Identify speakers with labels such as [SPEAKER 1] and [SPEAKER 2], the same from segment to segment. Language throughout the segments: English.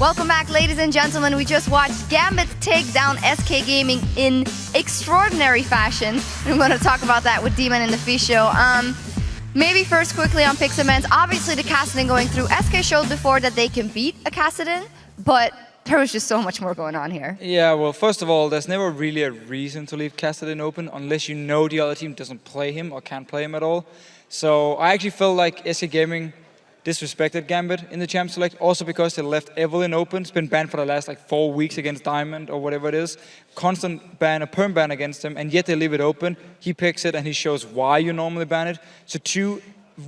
[SPEAKER 1] Welcome back, ladies and gentlemen. We just watched Gambit take down SK Gaming in extraordinary fashion. And we're going to talk about that with Demon in the Fee Show. Maybe first quickly on Pixelmans. Obviously, the Kassadin going through. SK showed before that they can beat a Kassadin, but there was just so much more going on here.
[SPEAKER 2] Yeah, well, first of all, there's never really a reason to leave Kassadin open unless you know the other team doesn't play him or can't play him at all. So I actually felt like SK Gaming disrespected Gambit in the Champ Select, also because they left Evelyn open. It's been banned for the last like 4 weeks against Diamond or whatever it is. Constant ban, a perm ban against him, and yet they leave it open. He picks it and he shows why you normally ban it. So 2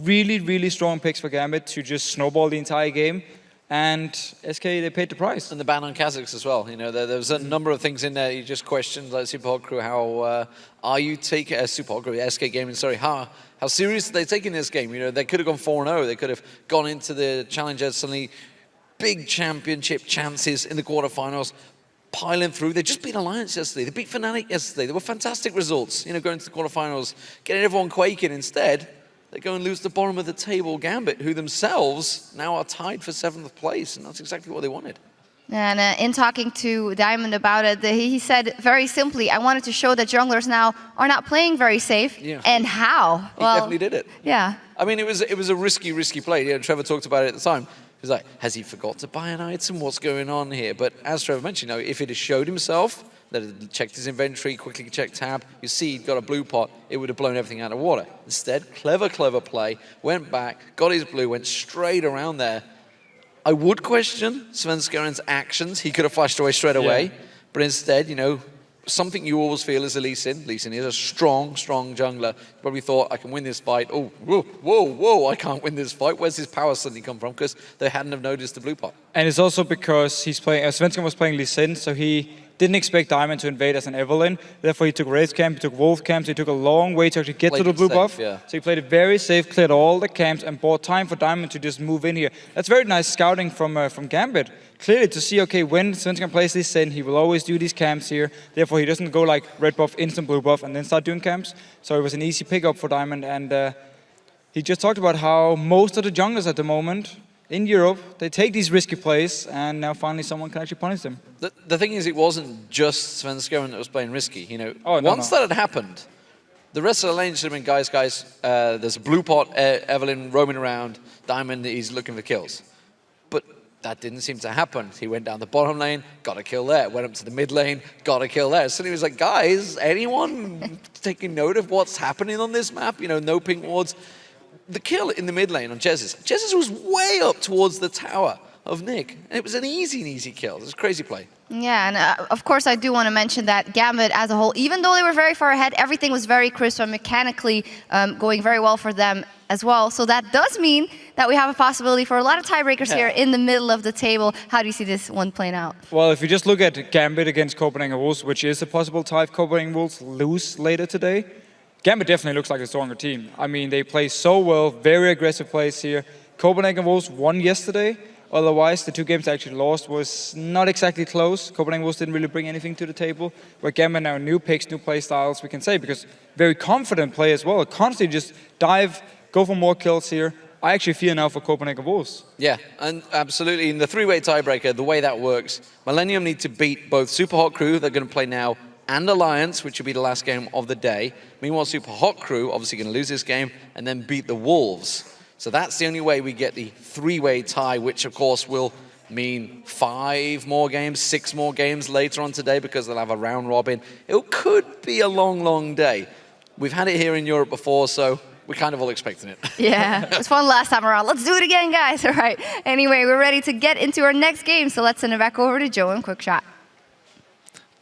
[SPEAKER 2] really, really strong picks for Gambit to just snowball the entire game. And SK, they paid the price.
[SPEAKER 3] And the ban on Kazakhs as well. You know, there was a number of things in there you just questioned, like Supa Hot Crew, how are you taking, Supa Hot Crew, SK Gaming, sorry, how serious are they taking this game? You know, they could have gone 4-0, they could have gone into the Challenger, suddenly big championship chances in the quarterfinals, piling through. They just beat Alliance yesterday, they beat Fnatic yesterday, they were fantastic results, you know, going to the quarterfinals, getting everyone quaking. Instead, they go and lose the bottom of the table Gambit, who themselves now are tied for 7th place, and that's exactly what they wanted.
[SPEAKER 1] And in talking to Diamond about it, he said very simply, I wanted to show that junglers now are not playing very safe, and how.
[SPEAKER 3] He definitely did it.
[SPEAKER 1] Yeah.
[SPEAKER 3] I mean, it was a risky play. You know, Trevor talked about it at the time. He was like, has he forgot to buy an item? What's going on here? But as Trevor mentioned, you know, if it had showed himself, that had checked his inventory, quickly checked tab, you see he'd got a blue pot, it would have blown everything out of water. Instead, clever play, went back, got his blue, went straight around there. I would question Svenskaren's actions. He could have flashed away straight away, but instead, you know, something you always feel as a Lee Sin. Lee Sin is a strong jungler. Probably thought, I can win this fight. Oh, whoa, I can't win this fight. Where's his power suddenly come from? Because they hadn't have noticed the blue pot. And
[SPEAKER 2] it's also because he's playing, Svenskaren was playing Lee Sin, so he didn't expect Diamond to invade as an Evelyn. Therefore, he took Wraith camp, he took Wolf camp, so he took a long way to actually get to the blue buff.
[SPEAKER 3] Yeah.
[SPEAKER 2] So he played it very safe, cleared all the camps, and bought time for Diamond to just move in here. That's very nice scouting from Gambit. Clearly to see, okay, when Svenskaren plays this in, he will always do these camps here. Therefore, he doesn't go like red buff, instant blue buff, and then start doing camps. So it was an easy pickup for Diamond, and he just talked about how most of the junglers at the moment in Europe, they take these risky plays, and now finally someone can actually punish them.
[SPEAKER 3] The thing is, it wasn't just Svenskaren that was playing risky. You know, once that had happened, the rest of the lane should have been, guys, there's a blue pot, Evelyn roaming around, Diamond, he's looking for kills. But that didn't seem to happen. He went down the bottom lane, got a kill there. Went up to the mid lane, got a kill there. So he was like, guys, anyone taking note of what's happening on this map? You know, no pink wards. The kill in the mid lane on Jez's was way up towards the tower of Nick. And it was an easy kill. It was a crazy play.
[SPEAKER 1] Yeah, and of course I do want to mention that Gambit as a whole, even though they were very far ahead, everything was very crisp and mechanically going very well for them as well. So that does mean that we have a possibility for a lot of tiebreakers here in the middle of the table. How do you see this one playing out?
[SPEAKER 2] Well, if you just look at Gambit against Copenhagen Wolves, which is a possible tie if Copenhagen Wolves lose later today, Gambit definitely looks like a stronger team. I mean, they play so well, very aggressive plays here. Copenhagen Wolves won yesterday. Otherwise, the 2 games they actually lost was not exactly close. Copenhagen Wolves didn't really bring anything to the table. Where Gambit now, new picks, new play styles, we can say, because very confident play as well. Constantly just dive, go for more kills here. I actually fear now for Copenhagen Wolves.
[SPEAKER 3] Yeah, and absolutely. In the 3-way tiebreaker, the way that works, Millenium need to beat both Supa Hot Crew, they're going to play now, and Alliance, which will be the last game of the day. Meanwhile, Supa Hot Crew, obviously going to lose this game, and then beat the Wolves. So that's the only way we get the 3-way tie, which of course will mean 5 more games, 6 more games later on today, because they'll have a round robin. It could be a long day. We've had it here in Europe before, so we're kind of all expecting it.
[SPEAKER 1] Yeah, it was fun last time around. Let's do it again, guys. All right. Anyway, we're ready to get into our next game, so let's send it back over to Joe and Quick Shot.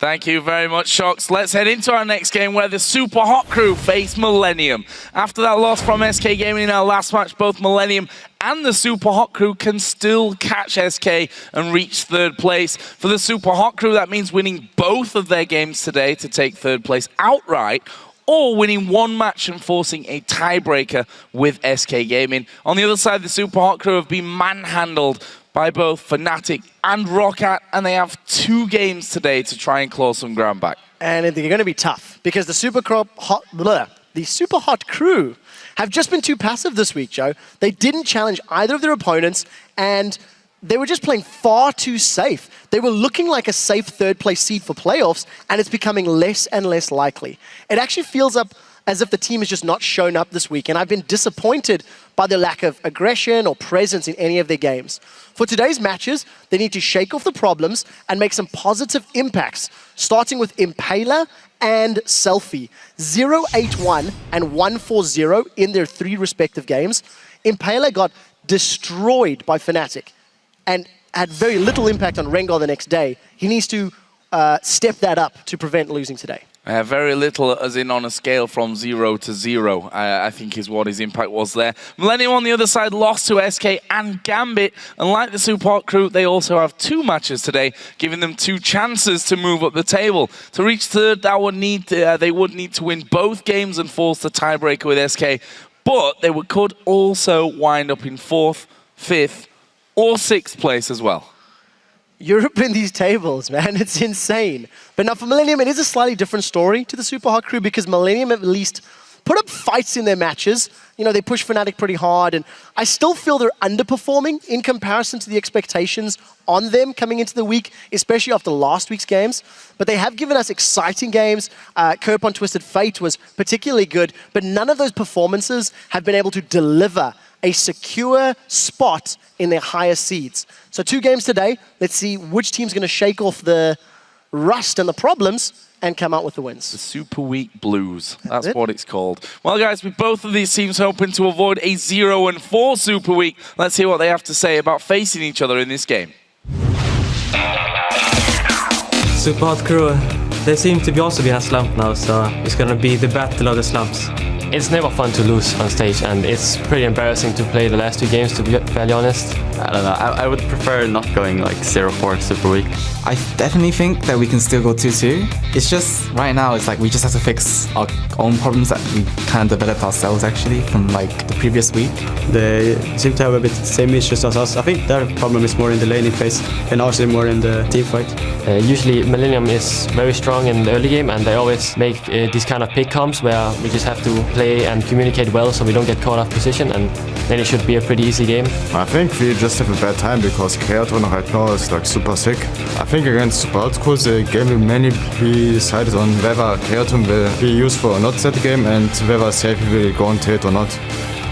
[SPEAKER 4] Thank you very much, Shox. Let's head into our next game where the Supa Hot Crew face Millenium. After that loss from SK Gaming in our last match, both Millenium and the Supa Hot Crew can still catch SK and reach 3rd place. For the Supa Hot Crew, that means winning both of their games today to take 3rd place outright, or winning 1 match and forcing a tiebreaker with SK Gaming. On the other side, the Supa Hot Crew have been manhandled by both Fnatic and Roccat, and they have 2 games today to try and claw some ground back.
[SPEAKER 5] And they're going to be tough, because the Supa Hot Crew have just been too passive this week, Joe. They didn't challenge either of their opponents, and they were just playing far too safe. They were looking like a safe third-place seed for playoffs, and it's becoming less and less likely. It actually feels as if the team has just not shown up this week, and I've been disappointed by the lack of aggression or presence in any of their games. For today's matches, they need to shake off the problems and make some positive impacts, starting with Impaler and SELFIE. 0-8-1 and 1-4-0 in their 3 respective games. Impaler got destroyed by Fnatic and had very little impact on Rengar the next day. He needs to step that up to prevent losing today.
[SPEAKER 4] Very little, as in on a scale from 0 to 0, I think is what his impact was there. Millenium on the other side lost to SK and Gambit, and like the Supa Hot Crew, they also have 2 matches today, giving them 2 chances to move up the table. To reach third, they would need to win both games and force the tiebreaker with SK, but they could also wind up in 4th, 5th, or 6th place as well.
[SPEAKER 5] Europe in these tables, man, it's insane. But now for Millenium, it is a slightly different story to the Supa Hot Crew because Millenium at least put up fights in their matches. You know, they push Fnatic pretty hard, and I still feel they're underperforming in comparison to the expectations on them coming into the week, especially after last week's games. But they have given us exciting games. Kerp on Twisted Fate was particularly good, but none of those performances have been able to deliver a secure spot in their higher seeds. So 2 games today. Let's see which team's going to shake off the rust and the problems and come out with the wins.
[SPEAKER 4] The Super Week Blues. That's what it's called. Well, guys, with both of these teams hoping to avoid a 0-4 Super Week, let's hear what they have to say about facing each other in this game.
[SPEAKER 6] Supa Hot Crew, they seem to also be a slump now, so it's going to be the battle of the slumps.
[SPEAKER 7] It's never fun to lose on stage, and it's pretty embarrassing to play the last 2 games, to be fairly honest.
[SPEAKER 8] I don't know, I would prefer not going like 0-4 Super Week.
[SPEAKER 9] I definitely think that we can still go 2-2. It's just, right now, it's like we just have to fix our own problems that we kind of developed ourselves actually from like the previous week.
[SPEAKER 6] They seem to have a bit the same issues as us. I think their problem is more in the laning phase and ours is more in the team fight.
[SPEAKER 7] Usually Millenium is very strong in the early game, and they always make these kind of pick comps where we just have to play and communicate well so we don't get caught off position, and then it should be a pretty easy game.
[SPEAKER 10] I think we just have a bad time because Creaton right now is like super sick. I think against Supa Hot Crew the game will mainly be decided on whether Creaton will be useful or not that game and whether SELFIE will go on tilt or not.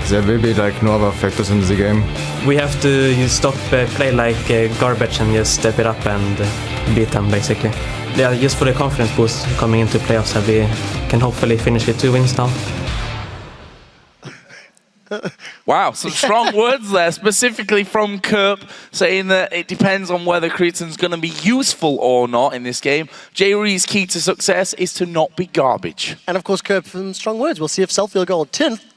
[SPEAKER 10] There will be like no other factors in the game.
[SPEAKER 6] We have to stop play like garbage and just step it up and beat them basically. Yeah, just for the confidence boost coming into playoffs, that we can hopefully finish with 2 wins now.
[SPEAKER 4] Wow, some strong words there, specifically from Kerp, saying that it depends on whether Creaton's going to be useful or not in this game. Jree's key to success is to not be garbage.
[SPEAKER 5] And of course, Kerp, some strong words. We'll see if SELFIE will go on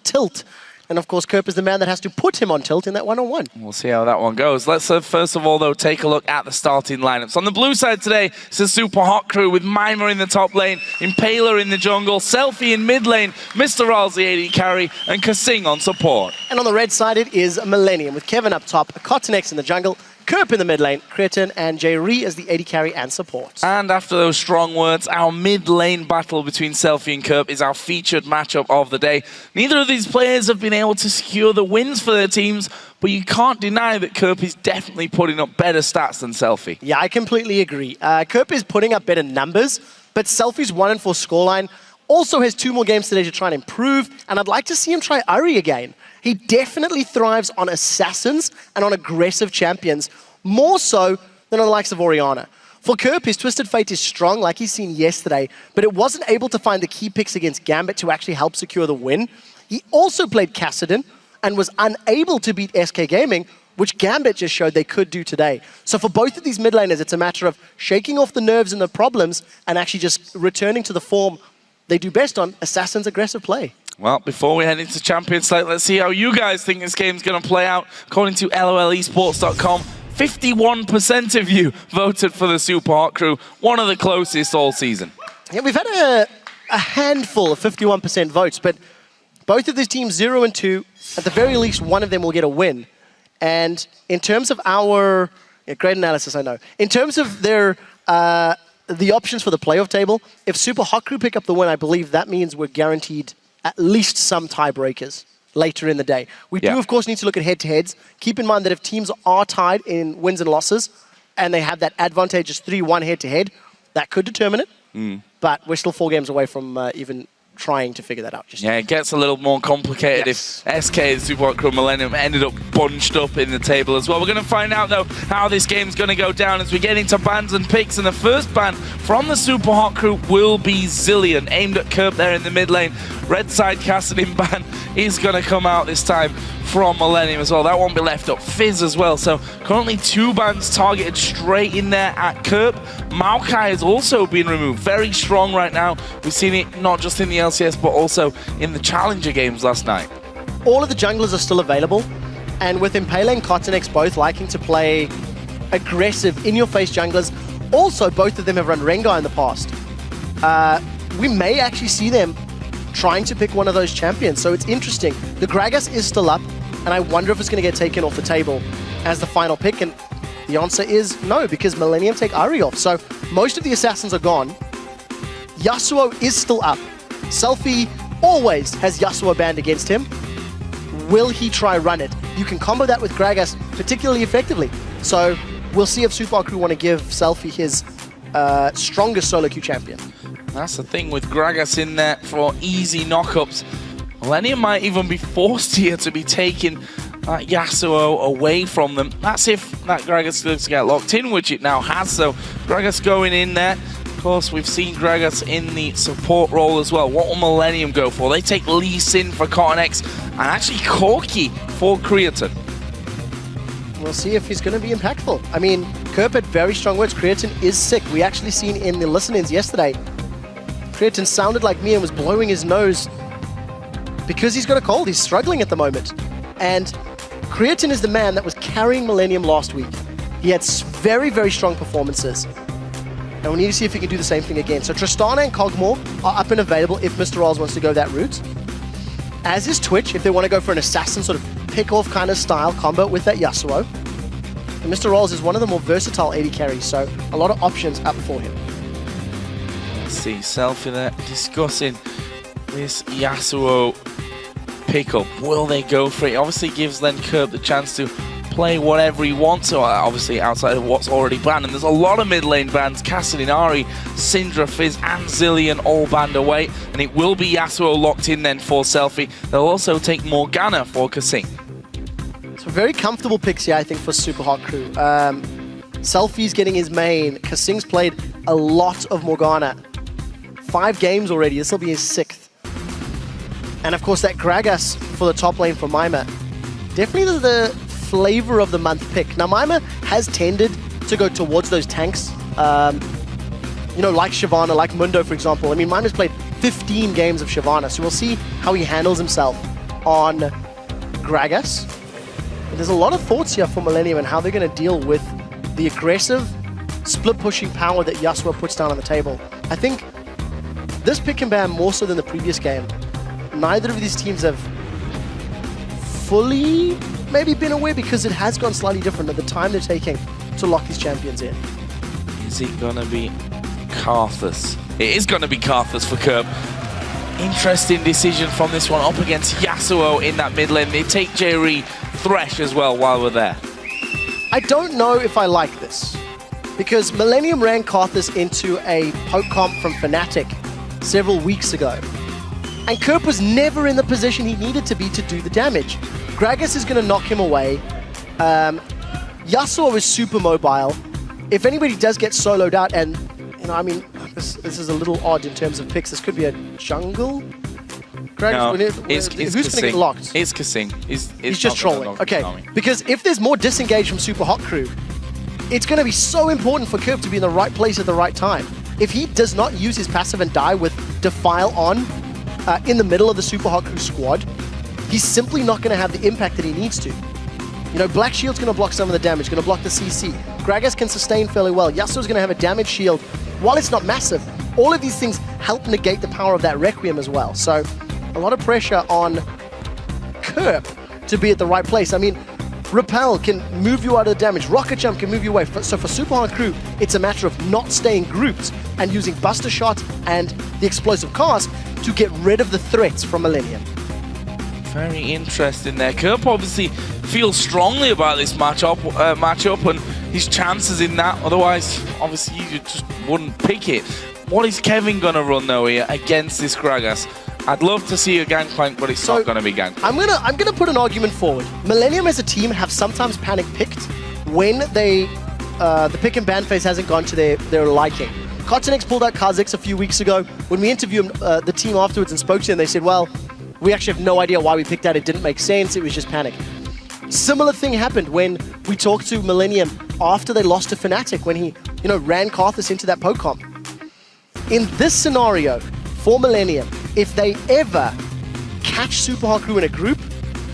[SPEAKER 5] tilt. And of course, Kerp is the man that has to put him on tilt in that one-on-one.
[SPEAKER 4] We'll see how that one goes. Let's first of all, though, take a look at the starting lineups. On the blue side today, it's the Supa Hot Crew with Mimer in the top lane, Impaler in the jungle, SELFIE in mid lane, MrRalleZ AD carry, and kaSing on support.
[SPEAKER 5] And on the red side, it is Millenium with Kevin up top, KottenX in the jungle, Kerp in the mid lane, Creaton and Jree as the AD carry and support.
[SPEAKER 4] And after those strong words, our mid lane battle between SELFIE and Kerp is our featured matchup of the day. Neither of these players have been able to secure the wins for their teams, but you can't deny that Kerp is definitely putting up better stats than SELFIE.
[SPEAKER 5] Yeah, I completely agree. Kerp is putting up better numbers, but SELFIE's 1-4 scoreline also has 2 more games today to try and improve, and I'd like to see him try Jree again. He definitely thrives on assassins and on aggressive champions, more so than on the likes of Orianna. For Kerp, his Twisted Fate is strong, like he's seen yesterday, but it wasn't able to find the key picks against Gambit to actually help secure the win. He also played kaSing and was unable to beat SK Gaming, which Gambit just showed they could do today. So for both of these mid laners, it's a matter of shaking off the nerves and the problems and actually just returning to the form they do best on, Assassin's aggressive play.
[SPEAKER 4] Well, before we head into Champions Slate, let's see how you guys think this game's going to play out. According to LOLesports.com, 51% of you voted for the Supa Hot Crew, one of the closest all season.
[SPEAKER 5] Yeah, we've had a handful of 51% votes, but both of these teams 0 and 2. At the very least, one of them will get a win. And in terms of our... Yeah, great analysis, I know. In terms of their... the options for the playoff table, if Supa Hot Crew pick up the win, I believe that means we're guaranteed at least some tiebreakers later in the day. We do, of course, need to look at head-to-heads. Keep in mind that if teams are tied in wins and losses, and they have that advantageous 3-1 head-to-head, that could determine it. But we're still 4 games away from even trying to figure that out.
[SPEAKER 4] Yeah, it gets a little more complicated if SK and Supa Hot Crew Millenium ended up bunched up in the table as well. We're going to find out, though, how this game's going to go down as we get into bans and picks. And the first ban from the Supa Hot Crew will be Zilean, aimed at Kerp there in the mid lane. Red side kaSing ban is going to come out this time from Millenium as well. That won't be left up. Fizz as well. So currently 2 bans targeted straight in there at Kerp. Maokai has also been removed. Very strong right now. We've seen it not just in the LCS, but also in the Challenger games last night.
[SPEAKER 5] All of the junglers are still available. And with Impaler and KottenX both liking to play aggressive, in-your-face junglers, also both of them have run Rengar in the past. We may actually see them trying to pick one of those champions. So it's interesting. The Gragas is still up, and I wonder if it's going to get taken off the table as the final pick. And the answer is no, because Millenium take Ahri off. So most of the assassins are gone. Yasuo is still up. SELFIE always has Yasuo banned against him. Will he try run it? You can combo that with Gragas particularly effectively. So we'll see if Supa Hot Crew want to give SELFIE his strongest solo queue champion.
[SPEAKER 4] That's the thing with Gragas in there for easy knockups. Millenium might even be forced here to be taking Yasuo away from them. That's if that Gragas does get locked in, which it now has. So Gragas going in there. Of course, we've seen Gragas in the support role as well. What will Millenium go for? They take Lee Sin for KottenX and actually Corki for Creaton.
[SPEAKER 5] We'll see if he's going to be impactful. I mean, Kerp had very strong words. Creaton is sick. We actually seen in the listen-ins yesterday, Creaton sounded like me and was blowing his nose because he's got a cold. He's struggling at the moment. And Creaton is the man that was carrying Millenium last week. He had very, very strong performances. And we need to see if he can do the same thing again. So Tristana and Kog'Maw are up and available if MrRalleZ wants to go that route. As is Twitch, if they want to go for an assassin sort of pick-off kind of style combo with that Yasuo. And MrRalleZ is one of the more versatile AD carries, so a lot of options up for him.
[SPEAKER 4] Let's see, SELFIE there discussing this Yasuo pickup. Will they go for it? Obviously gives then Kerp the chance to play whatever he wants, so obviously outside of what's already banned. And there's a lot of mid lane bans. kaSing, Ahri, Syndra, Fizz and Zilean all banned away. And it will be Yasuo locked in then for SELFIE. They'll also take Morgana for kaSing.
[SPEAKER 5] So very comfortable picks here, I think, for Supa Hot Crew. SELFIE's getting his main. kaSing's played a lot of Morgana. 5 games already. This will be his 6th. And of course that Gragas for the top lane for Mimer. Definitely the flavor of the month pick. Now Mimer has tended to go towards those tanks. You know, like Shyvana, like Mundo, for example. I mean, Mimer's played 15 games of Shyvana, so we'll see how he handles himself on Gragas. But there's a lot of thoughts here for Millenium and how they're going to deal with the aggressive split-pushing power that Yasuo puts down on the table. I think this pick and ban more so than the previous game. Neither of these teams have fully maybe been aware because it has gone slightly different at the time they're taking to lock these champions in.
[SPEAKER 4] Is it going to be Karthus? It is going to be Karthus for Kerp. Interesting decision from this one up against Yasuo in that mid lane. They take Jree Thresh as well while we're there.
[SPEAKER 5] I don't know if I like this because Millenium ran Karthus into a poke comp from Fnatic several weeks ago. And Kerp was never in the position he needed to be to do the damage. Gragas is going to knock him away. Yasuo is super mobile. If anybody does get soloed out, and you know, I mean, this is a little odd in terms of picks. This could be a jungle. Gragas,
[SPEAKER 4] no, it's
[SPEAKER 5] who's going to get locked?
[SPEAKER 4] It's kaSing.
[SPEAKER 5] He's just trolling. Okay, because if there's more disengage from Supa Hot Crew, it's going to be so important for Kerp to be in the right place at the right time. If he does not use his passive and die with Defile on in the middle of the Supa Hot Crew squad, he's simply not going to have the impact that he needs to. You know, Black Shield's going to block some of the damage, going to block the CC. Gragas can sustain fairly well. Yasuo's going to have a damage shield. While it's not massive, all of these things help negate the power of that Requiem as well. So, a lot of pressure on Kerp to be at the right place. I mean, Repel can move you out of the damage. Rocket Jump can move you away. So for Supa Hot Crew, it's a matter of not staying grouped and using Buster Shot and the Explosive Cast to get rid of the threats from Millenium.
[SPEAKER 4] Very interesting there. Kerp obviously feels strongly about this matchup and his chances in that. Otherwise, obviously, you just wouldn't pick it. What is Kevin going to run, though, here against this Gragas? I'd love to see a Gangplank, but it's not going to be Gangplank.
[SPEAKER 5] I'm gonna put an argument forward. Millenium as a team have sometimes panic picked when the pick and ban phase hasn't gone to their liking. KottenX pulled out kaSing a few weeks ago. When we interviewed the team afterwards and spoke to them, they said, well, we actually have no idea why we picked that. It didn't make sense. It was just panic. Similar thing happened when we talked to Millenium after they lost to Fnatic, when he, ran kaRthus into that poke comp. In this scenario, for Millenium, if they ever catch Supa Hot Crew in a group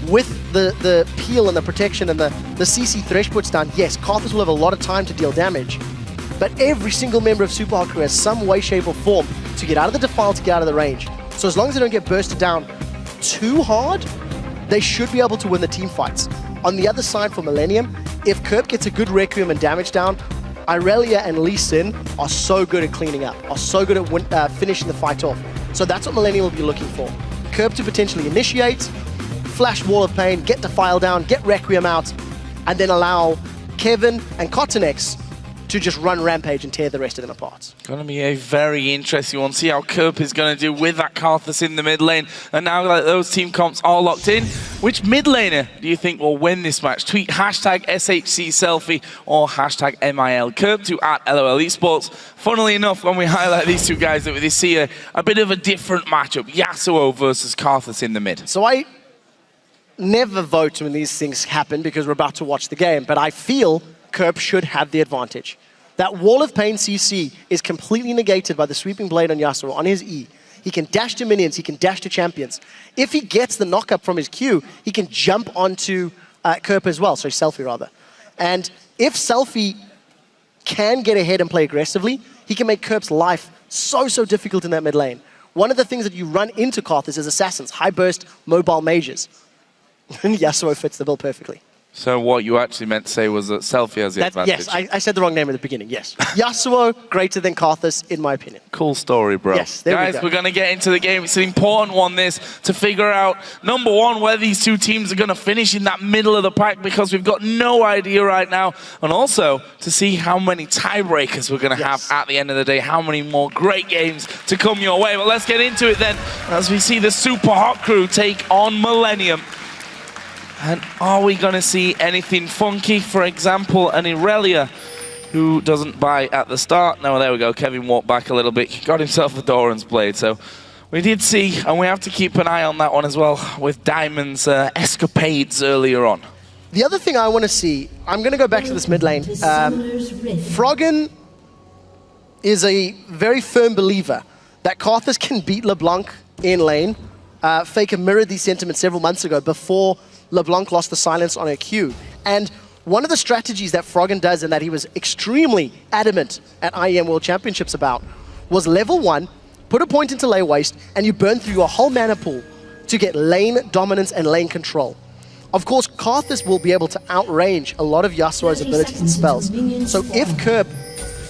[SPEAKER 5] with the peel and the protection and the CC Thresh puts down, yes, kaRthus will have a lot of time to deal damage, but every single member of Supa Hot Crew has some way, shape, or form to get out of the defile, to get out of the range. So as long as they don't get bursted down too hard, they should be able to win the team fights. On the other side for Millenium, if Kerp gets a good Requiem and damage down, Irelia and Lee Sin are so good at cleaning up, are so good at finishing the fight off. So that's what Millenium will be looking for. Kerp to potentially initiate, flash Wall of Pain, get Defile down, get Requiem out, and then allow Kevin and KottenX to just run Rampage and tear the rest of them apart.
[SPEAKER 4] Going to be a very interesting one. See how Kerp is going to do with that kaRthus in the mid lane. And now that those team comps are locked in, which mid laner do you think will win this match? Tweet hashtag SHC Selfie or hashtag MIL Kerp to @LOL Esports. Funnily enough, when we highlight these two guys, we see a bit of a different matchup. Yasuo versus kaRthus in the mid.
[SPEAKER 5] So I never vote when these things happen because we're about to watch the game, but I feel Kerp should have the advantage. That Wall of Pain CC is completely negated by the Sweeping Blade on Yasuo, on his E. He can dash to minions, he can dash to champions. If he gets the knock-up from his Q, he can jump onto Kerp as well, so SELFIE rather. And if SELFIE can get ahead and play aggressively, he can make Kerp's life so difficult in that mid lane. One of the things that you run into kaRthus is assassins, high burst, mobile mages. And Yasuo fits the bill perfectly.
[SPEAKER 4] So what you actually meant to say was that SELFIE has the advantage.
[SPEAKER 5] Yes, I said the wrong name at the beginning, yes. Yasuo, greater than kaRthus, in my opinion.
[SPEAKER 4] Cool story, bro.
[SPEAKER 5] Yes, there
[SPEAKER 4] Guys,
[SPEAKER 5] we go.
[SPEAKER 4] we're going to get into the game. It's an important one, this, to figure out, number one, where these two teams are going to finish in that middle of the pack, because we've got no idea right now. And also, to see how many tiebreakers we're going to have at the end of the day, how many more great games to come your way. But let's get into it then, as we see the Supa Hot Crew take on Millenium. And are we going to see anything funky? For example, an Irelia who doesn't buy at the start. No, there we go. Kevin walked back a little bit. He got himself a Doran's Blade. So we did see, and we have to keep an eye on that one as well, with Diamond's escapades earlier on.
[SPEAKER 5] The other thing I want to see, I'm going to go back to this mid lane. Froggen is a very firm believer that kaRthus can beat LeBlanc in lane. Faker mirrored these sentiments several months ago before LeBlanc lost the silence on her Q. And one of the strategies that Froggen does, and that he was extremely adamant at IEM World Championships about, was level 1, put a point into lane waste, and you burn through your whole mana pool to get lane dominance and lane control. Of course, kaRthus will be able to outrange a lot of Yasuo's abilities and spells. So if Kerp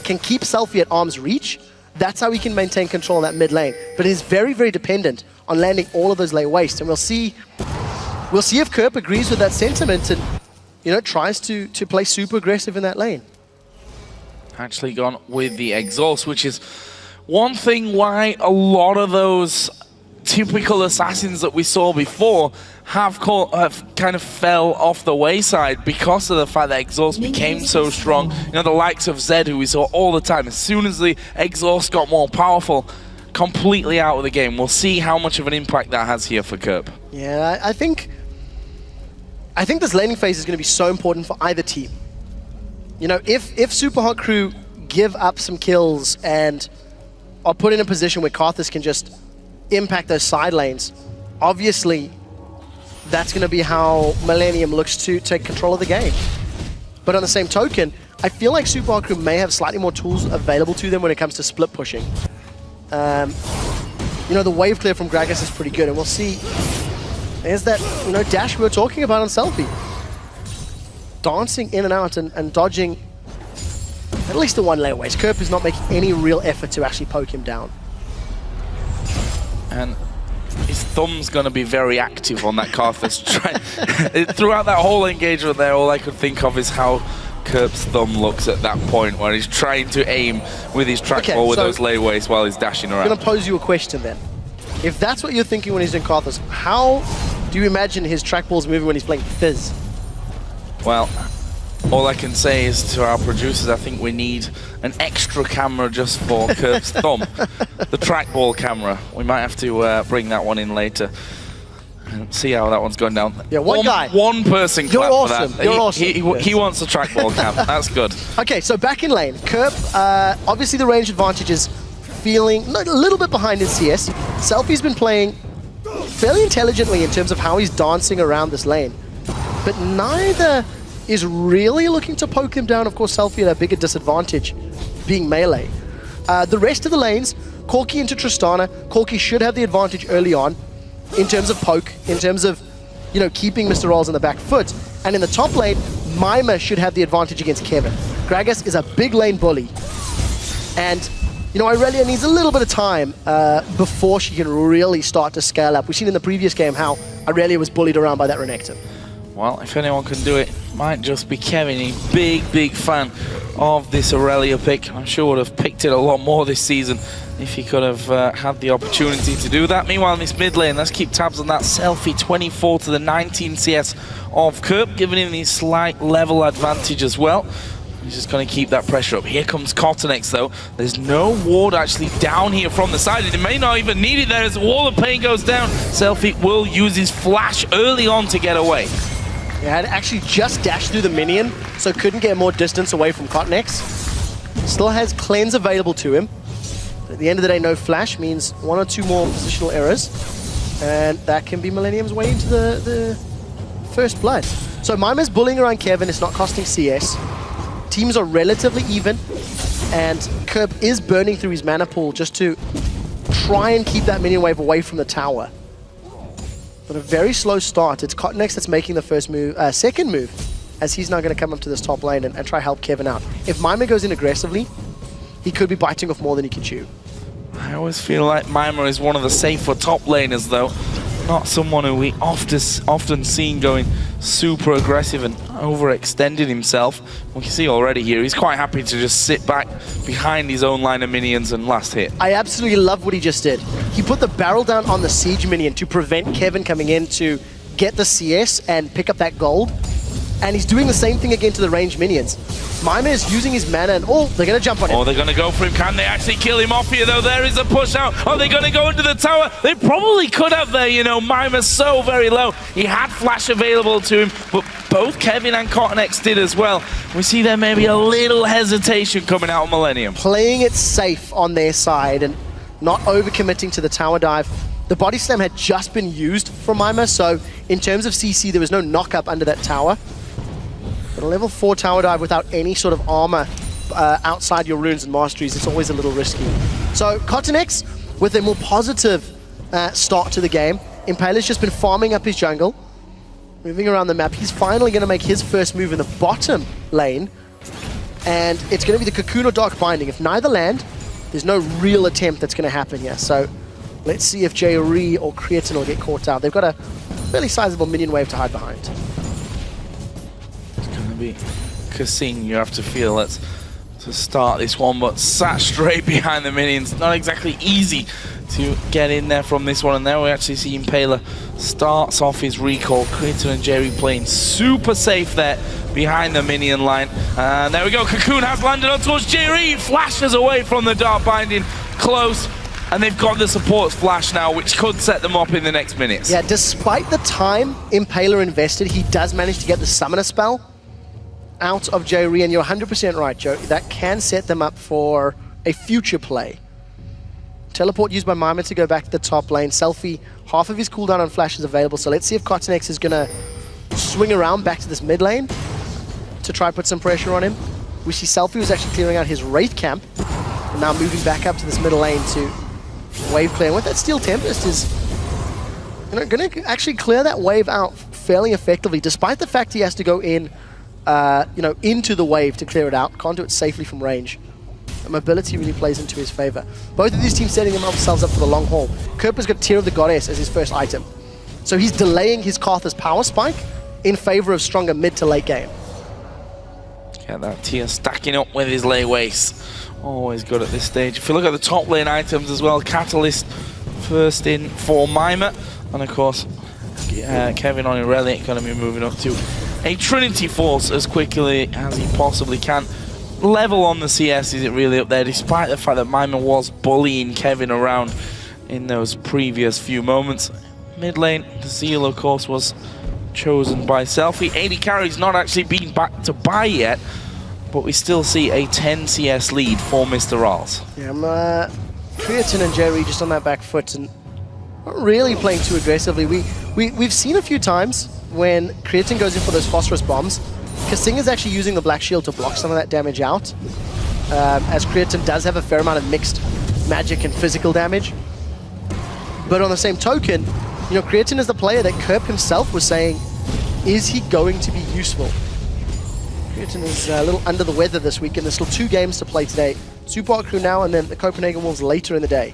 [SPEAKER 5] can keep SELFIE at arm's reach, that's how he can maintain control in that mid lane. But it is very dependent on landing all of those lane wastes, and we'll see if Kerp agrees with that sentiment and tries to play super aggressive in that lane.
[SPEAKER 4] Actually gone with the exhaust, which is one thing why a lot of those typical assassins that we saw before have kind of fell off the wayside because of the fact that exhaust became so strong. The likes of Zed, who we saw all the time, as soon as the exhaust got more powerful, completely out of the game. We'll see how much of an impact that has here for Kerp.
[SPEAKER 5] Yeah, I think this laning phase is going to be so important for either team. If Supa Hot Crew give up some kills and are put in a position where kaRthus can just impact those side lanes, obviously that's going to be how Millenium looks to take control of the game. But on the same token, I feel like Supa Hot Crew may have slightly more tools available to them when it comes to split pushing. The wave clear from Gragas is pretty good, and we'll see. There's that dash we were talking about on SELFIE. Dancing in and out and dodging at least the one layer waste. Kerp is not making any real effort to actually poke him down.
[SPEAKER 4] And his thumb's going to be very active on that Karthus. Throughout that whole engagement there, all I could think of is how Kerp's thumb looks at that point where he's trying to aim with his trackball with those layaways while he's dashing around.
[SPEAKER 5] I'm going to pose you a question then. If that's what you're thinking when he's doing Karthus, how do you imagine his trackball's moving when he's playing Fizz?
[SPEAKER 4] Well, all I can say is to our producers, I think we need an extra camera just for Kerp's thumb. The trackball camera. We might have to bring that one in later. See how that one's going down.
[SPEAKER 5] Yeah,
[SPEAKER 4] one person clapped
[SPEAKER 5] awesome.
[SPEAKER 4] for that.
[SPEAKER 5] You're awesome.
[SPEAKER 4] He wants a trackball cam. That's good.
[SPEAKER 5] Okay, so back in lane, Kerp, obviously the range advantage is feeling a little bit behind in CS. SELFIE's been playing fairly intelligently in terms of how he's dancing around this lane. But neither is really looking to poke him down. Of course, SELFIE at a bigger disadvantage, being melee. The rest of the lanes, Corki into Tristana. Corki should have the advantage early on in terms of poke, in terms of, you know, keeping MrRalleZ on the back foot. And in the top lane, Mimer should have the advantage against Kevin. Gragas is a big lane bully. And, you know, Irelia needs a little bit of time before she can really start to scale up. We've seen in the previous game how Irelia was bullied around by that Renekton.
[SPEAKER 4] Well, if anyone can do it, might just be Kevin. A big fan of this Irelia pick. I'm sure would have picked it a lot more this season if he could have had the opportunity to do that. Meanwhile, in this mid lane, let's keep tabs on that SELFIE. 24 to the 19 CS of Kerp, giving him the slight level advantage as well. He's just going to keep that pressure up. Here comes KottenX, though. There's no ward actually down here from the side. It may not even need it there as the wall of pain goes down. SELFIE will use his flash early on to get away.
[SPEAKER 5] Yeah, and actually just dashed through the minion, so couldn't get more distance away from KottenX. Still has cleanse available to him. At the end of the day, no flash means 1 or 2 more positional errors. And that can be Millenium's way into the first blood. So Mimer's bullying around Kevin, it's not costing CS. Teams are relatively even. And Kerp is burning through his mana pool just to try and keep that minion wave away from the tower. But a very slow start. It's KottenX that's making the first move, second move, as he's now going to come up to this top lane and try help Kevin out. If Mimer goes in aggressively, he could be biting off more than he can chew.
[SPEAKER 4] I always feel like Mimer is one of the safer top laners, though. Not someone who we often seen going super aggressive and overextending himself. We can see already here, he's quite happy to just sit back behind his own line of minions and last hit.
[SPEAKER 5] I absolutely love what he just did. He put the barrel down on the siege minion to prevent Kevin coming in to get the CS and pick up that gold. And he's doing the same thing again to the ranged minions. Mimer is using his mana and they're going to jump on him.
[SPEAKER 4] Oh, they're going to go for him. Can they actually kill him off here, though? There is a push out. Oh, they're going to go into the tower. They probably could have there, you know. Mimer's so very low. He had flash available to him, but both Kevin and KottenX did as well. We see there may be a little hesitation coming out of Millenium.
[SPEAKER 5] Playing it safe on their side and not overcommitting to the tower dive. The body slam had just been used from Mimer, so in terms of CC, there was no knock-up under that tower. But a level 4 tower dive without any sort of armor outside your runes and masteries, it's always a little risky. So KottenX, with a more positive start to the game, Impaler's just been farming up his jungle, moving around the map. He's finally going to make his first move in the bottom lane, and it's going to be the Cocoon or Dark Binding. If neither land, there's no real attempt that's going to happen here. So let's see if Jree or Creaton will get caught out. They've got a fairly sizable minion wave to hide behind.
[SPEAKER 4] Be kaSing, you have to feel it to start this one, but sat straight behind the minions. Not exactly easy to get in there from this one, and now we actually see Impaler starts off his recall. Creaton and Jree playing super safe there behind the minion line. And there we go, Cocoon has landed on towards Jree, flashes away from the Dark Binding, close. And they've got the support flash now, which could set them up in the next minutes.
[SPEAKER 5] Yeah, despite the time Impaler invested, he does manage to get the Summoner spell out of Jree, and you're 100% right, Joe. That can set them up for a future play. Teleport used by Mimer to go back to the top lane. SELFIE, half of his cooldown on flash is available, so let's see if KottenX is going to swing around back to this mid lane to try and put some pressure on him. We see SELFIE was actually clearing out his Wraith camp, and now moving back up to this middle lane to wave clear. And with that Steel Tempest is going to actually clear that wave out fairly effectively, despite the fact he has to go in into the wave to clear it out. Can't do it safely from range. mobility really plays into his favor. Both of these teams setting themselves up for the long haul. Kerp has got Tear of the Goddess as his first item. So he's delaying his Karthus power spike in favor of stronger mid to late game.
[SPEAKER 4] Get that Tear stacking up with his lay waste. Always good at this stage. If you look at the top lane items as well, Catalyst first in for Mimer. And of course, Kevin on MrRalleZ going to be moving up to a Trinity Force as quickly as he possibly can. Level on the CS isn't really up there, despite the fact that Mimer was bullying Kevin around in those previous few moments. Mid lane, the Zeal of course was chosen by SELFIE. 80 carries not actually been back to buy yet, but we still see a 10 CS lead for MrRalleZ.
[SPEAKER 5] Yeah, Creaton and Jree just on that back foot and not really playing too aggressively. We've seen a few times when Creaton goes in for those phosphorus bombs, kaSing is actually using the Black Shield to block some of that damage out, as Creaton does have a fair amount of mixed magic and physical damage. But on the same token, you know, Creaton is the player that Kerp himself was saying, is he going to be useful? Creaton is a little under the weather this week, and there's still 2 games to play today. Supa Hot Crew now, and then the Copenhagen Wolves later in the day.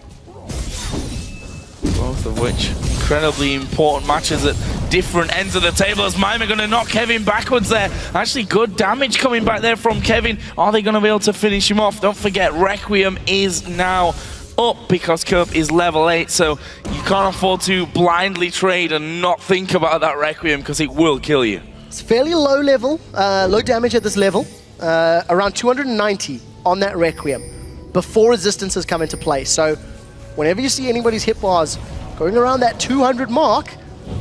[SPEAKER 4] Both of which incredibly important matches at different ends of the table, as Mimer going to knock Kevin backwards there. Actually good damage coming back there from Kevin. Are they going to be able to finish him off? Don't forget, Requiem is now up because Kerp is level 8, so you can't afford to blindly trade and not think about that Requiem because it will kill you.
[SPEAKER 5] It's fairly low level, low damage at this level, around 290 on that Requiem before resistances come into play. So whenever you see anybody's hit bars going around that 200 mark,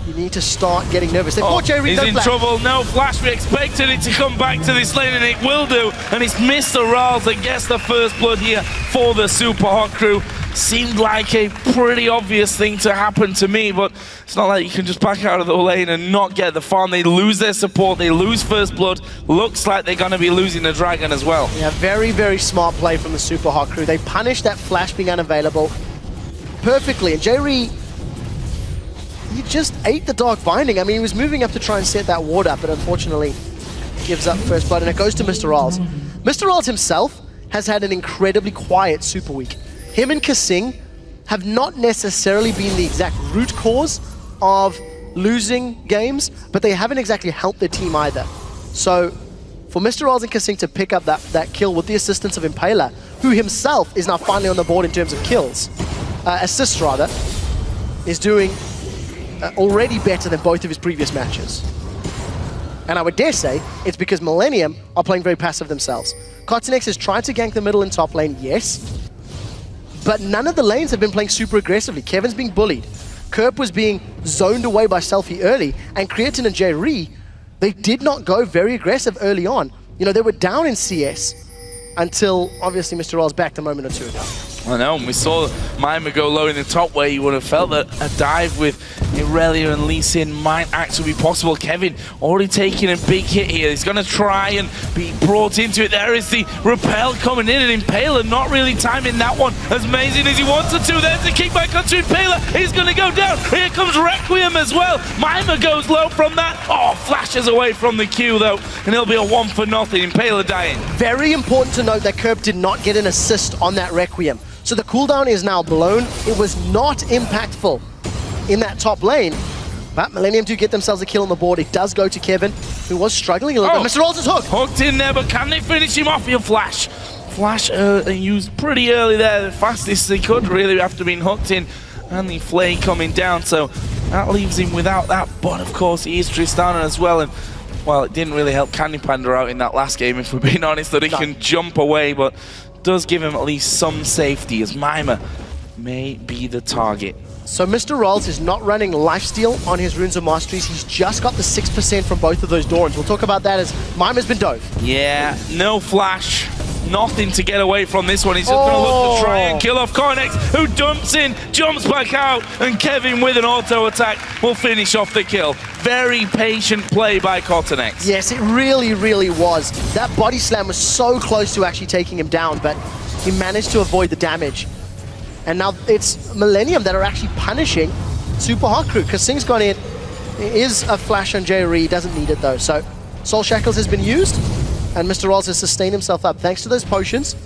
[SPEAKER 5] you need to start getting nervous.
[SPEAKER 4] He's in trouble. No flash. We expected it to come back to this lane, and it will do. And it's MrRalleZ that gets the first blood here for the Supa Hot Crew. Seemed like a pretty obvious thing to happen to me, but it's not like you can just back out of the lane and not get the farm. They lose their support. They lose first blood. Looks like they're going to be losing the dragon as well.
[SPEAKER 5] Yeah, very, very smart play from the Supa Hot Crew. They punished that flash being unavailable perfectly. And Jree, he just ate the Dark Binding. I mean, he was moving up to try and set that ward up, but unfortunately gives up first blood, and it goes to MrRalleZ. MrRalleZ himself has had an incredibly quiet Super Week. Him and kaSing have not necessarily been the exact root cause of losing games, but they haven't exactly helped their team either. So for MrRalleZ and kaSing to pick up that kill with the assistance of Impaler, who himself is now finally on the board in terms of kills, assists rather, is doing already better than both of his previous matches. And I would dare say it's because Millenium are playing very passive themselves. KottenX has tried to gank the middle and top lane, yes, but none of the lanes have been playing super aggressively. Kevin's being bullied. Kerp was being zoned away by SELFIE early, and Creaton and Jree, they did not go very aggressive early on. You know, they were down in CS until obviously MrRalleZ backed a moment or two ago.
[SPEAKER 4] I know, we saw Mimer go low in the top where you would have felt that a dive with MrRalleZ and Lee Sin might actually be possible. Kevin already taking a big hit here. He's going to try and be brought into it. There is the repel coming in, and Impaler not really timing that one as amazing as he wanted to. There's the kickback onto Impaler. He's going to go down. Here comes Requiem as well. Mimer goes low from that. Oh, flashes away from the Q though, and it'll be a 1-for-0. Impaler dying.
[SPEAKER 5] Very important to note that Kerp did not get an assist on that Requiem. So the cooldown is now blown. It was not impactful in that top lane. But Millenium do get themselves a kill on the board. It does go to Kevin, who was struggling a little bit. MrRalleZ is hooked.
[SPEAKER 4] Hooked in there, but can they finish him off? He'll flash. Flash used pretty early there. The fastest they could really after being hooked in. And the flay coming down. So that leaves him without that. But of course, he is Tristana as well. And well, it didn't really help Candy Panda out in that last game, if we're being honest, that he can jump away. But does give him at least some safety, as Mimer may be the target.
[SPEAKER 5] So MrRalleZ is not running lifesteal on his Runes of Masteries. He's just got the 6% from both of those Dorans. We'll talk about that as Mimer's been dove.
[SPEAKER 4] Yeah, no flash. Nothing to get away from this one. He's just going to look to try and kill off KottenX, who dumps in, jumps back out, and Kevin with an auto attack will finish off the kill. Very patient play by KottenX.
[SPEAKER 5] Yes, it really, really was. That body slam was so close to actually taking him down, but he managed to avoid the damage. And now it's Millenium that are actually punishing Supa Hot Crew. kaSing's gone in. There is a flash on Jree, doesn't need it though. So Soul Shackles has been used, and MrRalleZ has sustained himself up thanks to those potions.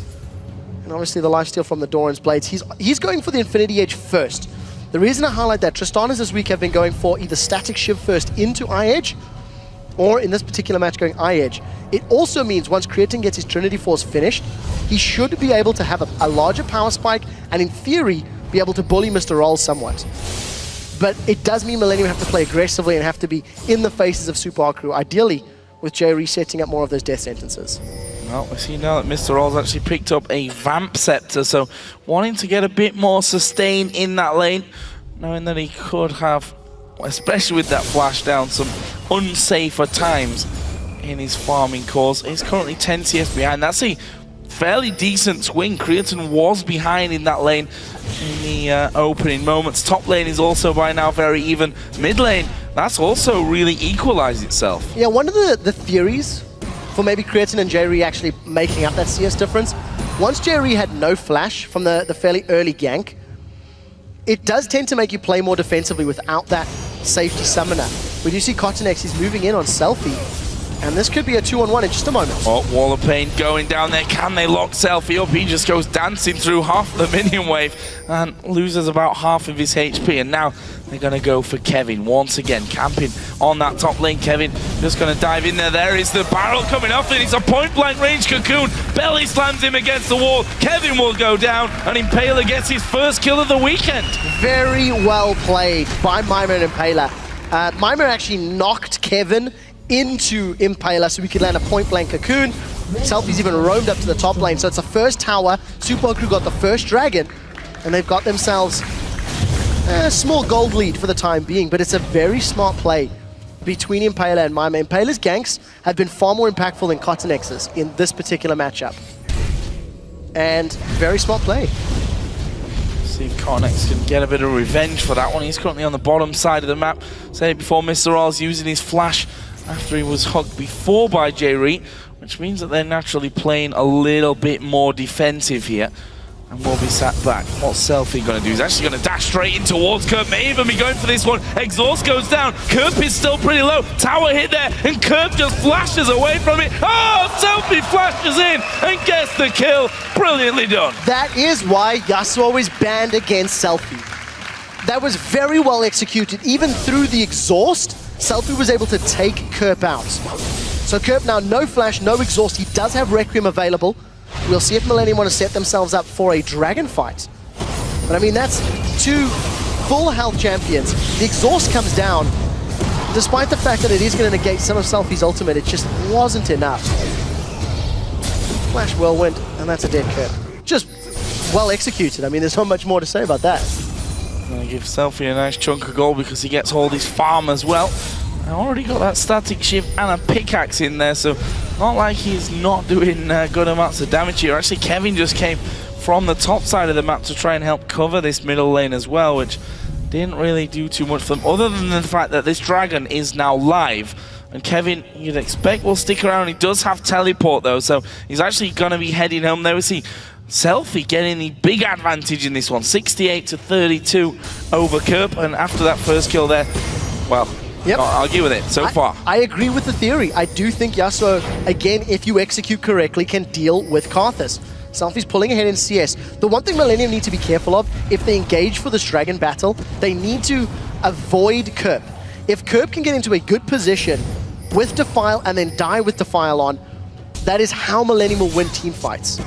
[SPEAKER 5] And obviously the lifesteal from the Doran's Blades. He's going for the Infinity Edge first. The reason I highlight that, Tristanas this week have been going for either Static Shiv first into I-Edge, or in this particular match going I-Edge. It also means once Creaton gets his Trinity Force finished, he should be able to have a larger power spike and in theory be able to bully MrRalleZ somewhat. But it does mean Millenium have to play aggressively and have to be in the faces of Supa Hot Crew, ideally with Jree setting up more of those death sentences.
[SPEAKER 4] Well, we see now that MrRalleZ actually picked up a Vamp Scepter, so wanting to get a bit more sustain in that lane, knowing that he could have, especially with that flash down, some unsafer times in his farming cause. He's currently 10 CS behind. That's a fairly decent swing. Creaton was behind in that lane in the opening moments. Top lane is also by now very even. Mid lane, that's also really equalized itself.
[SPEAKER 5] Yeah, one of the theories for maybe Creaton and Jree actually making up that CS difference, once Jree had no flash from the fairly early gank, it does tend to make you play more defensively without that safety summoner. We do see KottenX, he's moving in on SELFIE, and this could be a 2-on-1 in just a moment.
[SPEAKER 4] Oh, Wall of Pain going down there. Can they lock SELFIE up? He just goes dancing through half the minion wave and loses about half of his HP. And now they're going to go for Kevin once again, camping on that top lane. Kevin just going to dive in there. There is the barrel coming off, and it's a point-blank range cocoon. Belly slams him against the wall. Kevin will go down, and Impaler gets his first kill of the weekend.
[SPEAKER 5] Very well played by Mimer and Impaler. Mimer actually knocked Kevin into Impaler so we could land a point-blank cocoon. SELFIE's even roamed up to the top lane, so it's the first tower. Supa Hot Crew got the first dragon, and they've got themselves a small gold lead for the time being, but it's a very smart play between Impaler and Mimer. Impaler's ganks have been far more impactful than KottenX's in this particular matchup. And very smart play.
[SPEAKER 4] See if KottenX can get a bit of revenge for that one. He's currently on the bottom side of the map. Said before, MrRalleZ using his flash after he was hugged before by Jree, which means that they're naturally playing a little bit more defensive here and will be sat back. What's SELFIE going to do? He's actually going to dash straight in towards Kerp. May even be going for this one. Exhaust goes down. Kerp is still pretty low. Tower hit there, and Kerp just flashes away from it. Oh, SELFIE flashes in and gets the kill. Brilliantly done.
[SPEAKER 5] That is why Yasuo is banned against SELFIE. That was very well executed. Even through the exhaust, SELFIE was able to take Kerp out. So Kerp now no flash, no exhaust. He does have Requiem available. We'll see if Millenium want to set themselves up for a dragon fight. But I mean, that's two full health champions. The exhaust comes down. Despite the fact that it is going to negate some of SELFIE's ultimate, it just wasn't enough. Flash Whirlwind, and that's a dead Kerp. Just well executed. I mean, there's not much more to say about that.
[SPEAKER 4] Gonna give SELFIE a nice chunk of gold because he gets all his farm as well. I already got that static shiv and a pickaxe in there, so not like he's not doing good amounts of damage here. Actually, Kevin just came from the top side of the map to try and help cover this middle lane as well, which didn't really do too much for them, other than the fact that this dragon is now live. And Kevin, you'd expect, will stick around. He does have teleport though, so he's actually going to be heading home. There we see SELFIE getting the big advantage in this one, 68-32 over Kerp. And after that first kill there, well,
[SPEAKER 5] yep.
[SPEAKER 4] I'll argue with it so far.
[SPEAKER 5] I agree with the theory. I do think Yasuo, again, if you execute correctly, can deal with Karthus. SELFIE's pulling ahead in CS. The one thing Millenium need to be careful of, if they engage for this dragon battle, they need to avoid Kerp. If Kerp can get into a good position with Defile and then die with Defile on, that is how Millenium will win team fights.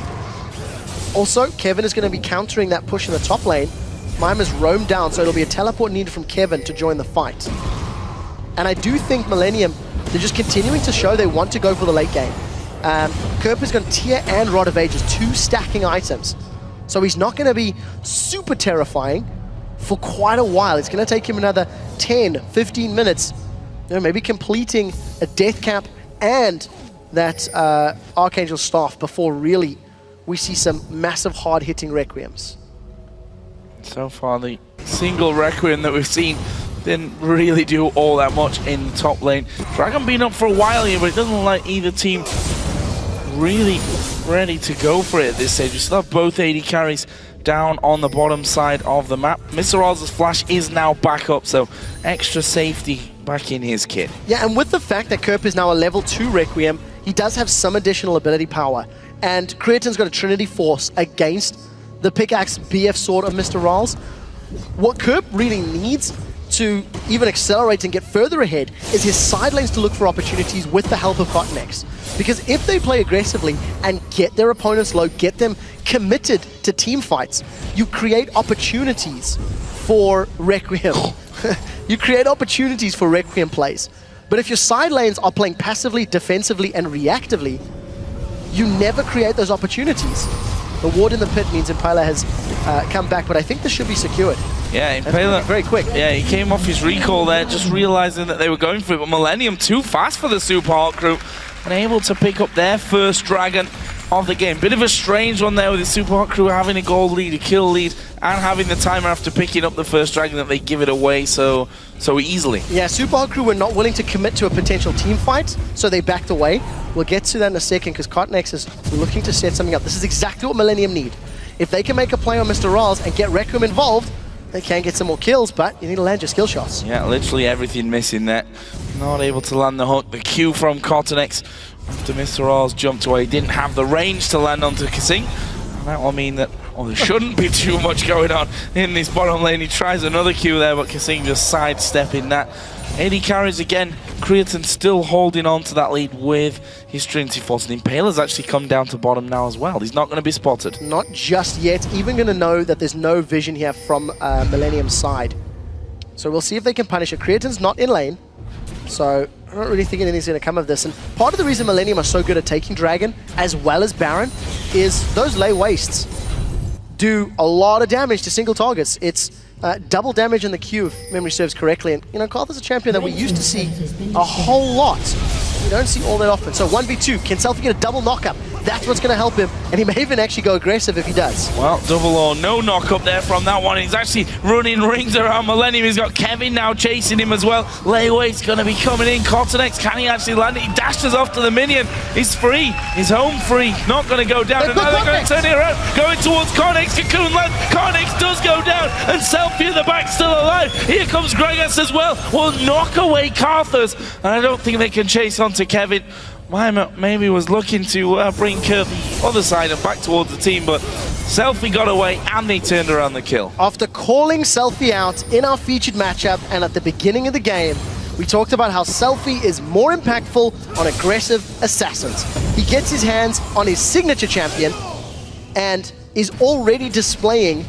[SPEAKER 5] Also, Kevin is going to be countering that push in the top lane. Mimer's roamed down, so it'll be a teleport needed from Kevin to join the fight. And I do think Millenium, they're just continuing to show they want to go for the late game. Kerp is going to Tear and Rod of Ages, 2 stacking items. So he's not going to be super terrifying for quite a while. It's going to take him another 10, 15 minutes, you know, maybe completing a death cap and that Archangel Staff before really we see some massive hard-hitting Requiems.
[SPEAKER 4] So far, the single Requiem that we've seen didn't really do all that much in the top lane. Dragon been up for a while here, but it doesn't look like either team really ready to go for it at this stage. We still have both AD carries down on the bottom side of the map. MrRalleZ's flash is now back up, so extra safety back in his kit.
[SPEAKER 5] Yeah, and with the fact that Kerp is now a level 2 Requiem, he does have some additional ability power. And Creaton's got a Trinity Force against the pickaxe BF sword of MrRalleZ. What Kerp really needs to even accelerate and get further ahead is his side lanes to look for opportunities with the help of KottenX. Because if they play aggressively and get their opponents low, get them committed to team fights, you create opportunities for Requiem. You create opportunities for Requiem plays. But if your side lanes are playing passively, defensively, and reactively, you never create those opportunities. The ward in the pit means Impaler has come back, but I think this should be secured.
[SPEAKER 4] Yeah, Impaler
[SPEAKER 5] very quick.
[SPEAKER 4] Yeah, he came off his recall there, just realizing that they were going for it. But Millenium too fast for the Supa Hot Crew, and able to pick up their first dragon of the game. Bit of a strange one there with the Supa Hot Crew having a gold lead, a kill lead, and having the timer after picking up the first dragon that they give it away so easily.
[SPEAKER 5] Yeah, Supa Hot Crew were not willing to commit to a potential team fight, so they backed away. We'll get to that in a second because KottenX is looking to set something up. This is exactly what Millenium need. If they can make a play on MrRalleZ and get Requiem involved, they can get some more kills, but you need to land your skill shots.
[SPEAKER 4] Yeah, literally everything missing there. Not able to land the hook. The Q from KottenX after MrRalleZ jumped away. Didn't have the range to land onto kaSing. And that will mean that there shouldn't be too much going on in this bottom lane. He tries another Q there, but kaSing just sidestepping that. 80 carries again. Creaton still holding on to that lead with his Trinity Force. And Impaler's actually come down to bottom now as well. He's not going to be spotted.
[SPEAKER 5] Not just yet. Even going to know that there's no vision here from Millenium's side. So we'll see if they can punish it. Creaton's not in lane. So I'm not really thinking anything's going to come of this. And part of the reason Millenium are so good at taking Dragon as well as Baron is those lay wastes do a lot of damage to single targets. It's double damage in the queue, if memory serves correctly. And, you know, Karthus is a champion that we used to see a whole lot. We don't see all that often. So 1v2, can SELFIE get a double knockup? That's what's going to help him. And he may even actually go aggressive if he does.
[SPEAKER 4] Well, double or no knockup there from that one. He's actually running rings around Millenium. He's got Kevin now chasing him as well. Layaway's going to be coming in. KottenX, can he actually land it? He dashes off to the minion. He's free. He's home free. Not going to go down. And now they're going to turn it around. Going towards KottenX. Cocoon land. KottenX does go down. And SELFIE in the back still alive. Here comes Grzegorzewski as well. Will knock away Karthus. And I don't think they can chase onto Kevin. Mimer maybe was looking to bring Kerp the other side and back towards the team, but SELFIE got away and they turned around the kill.
[SPEAKER 5] After calling SELFIE out in our featured matchup and at the beginning of the game, we talked about how SELFIE is more impactful on aggressive assassins. He gets his hands on his signature champion and is already displaying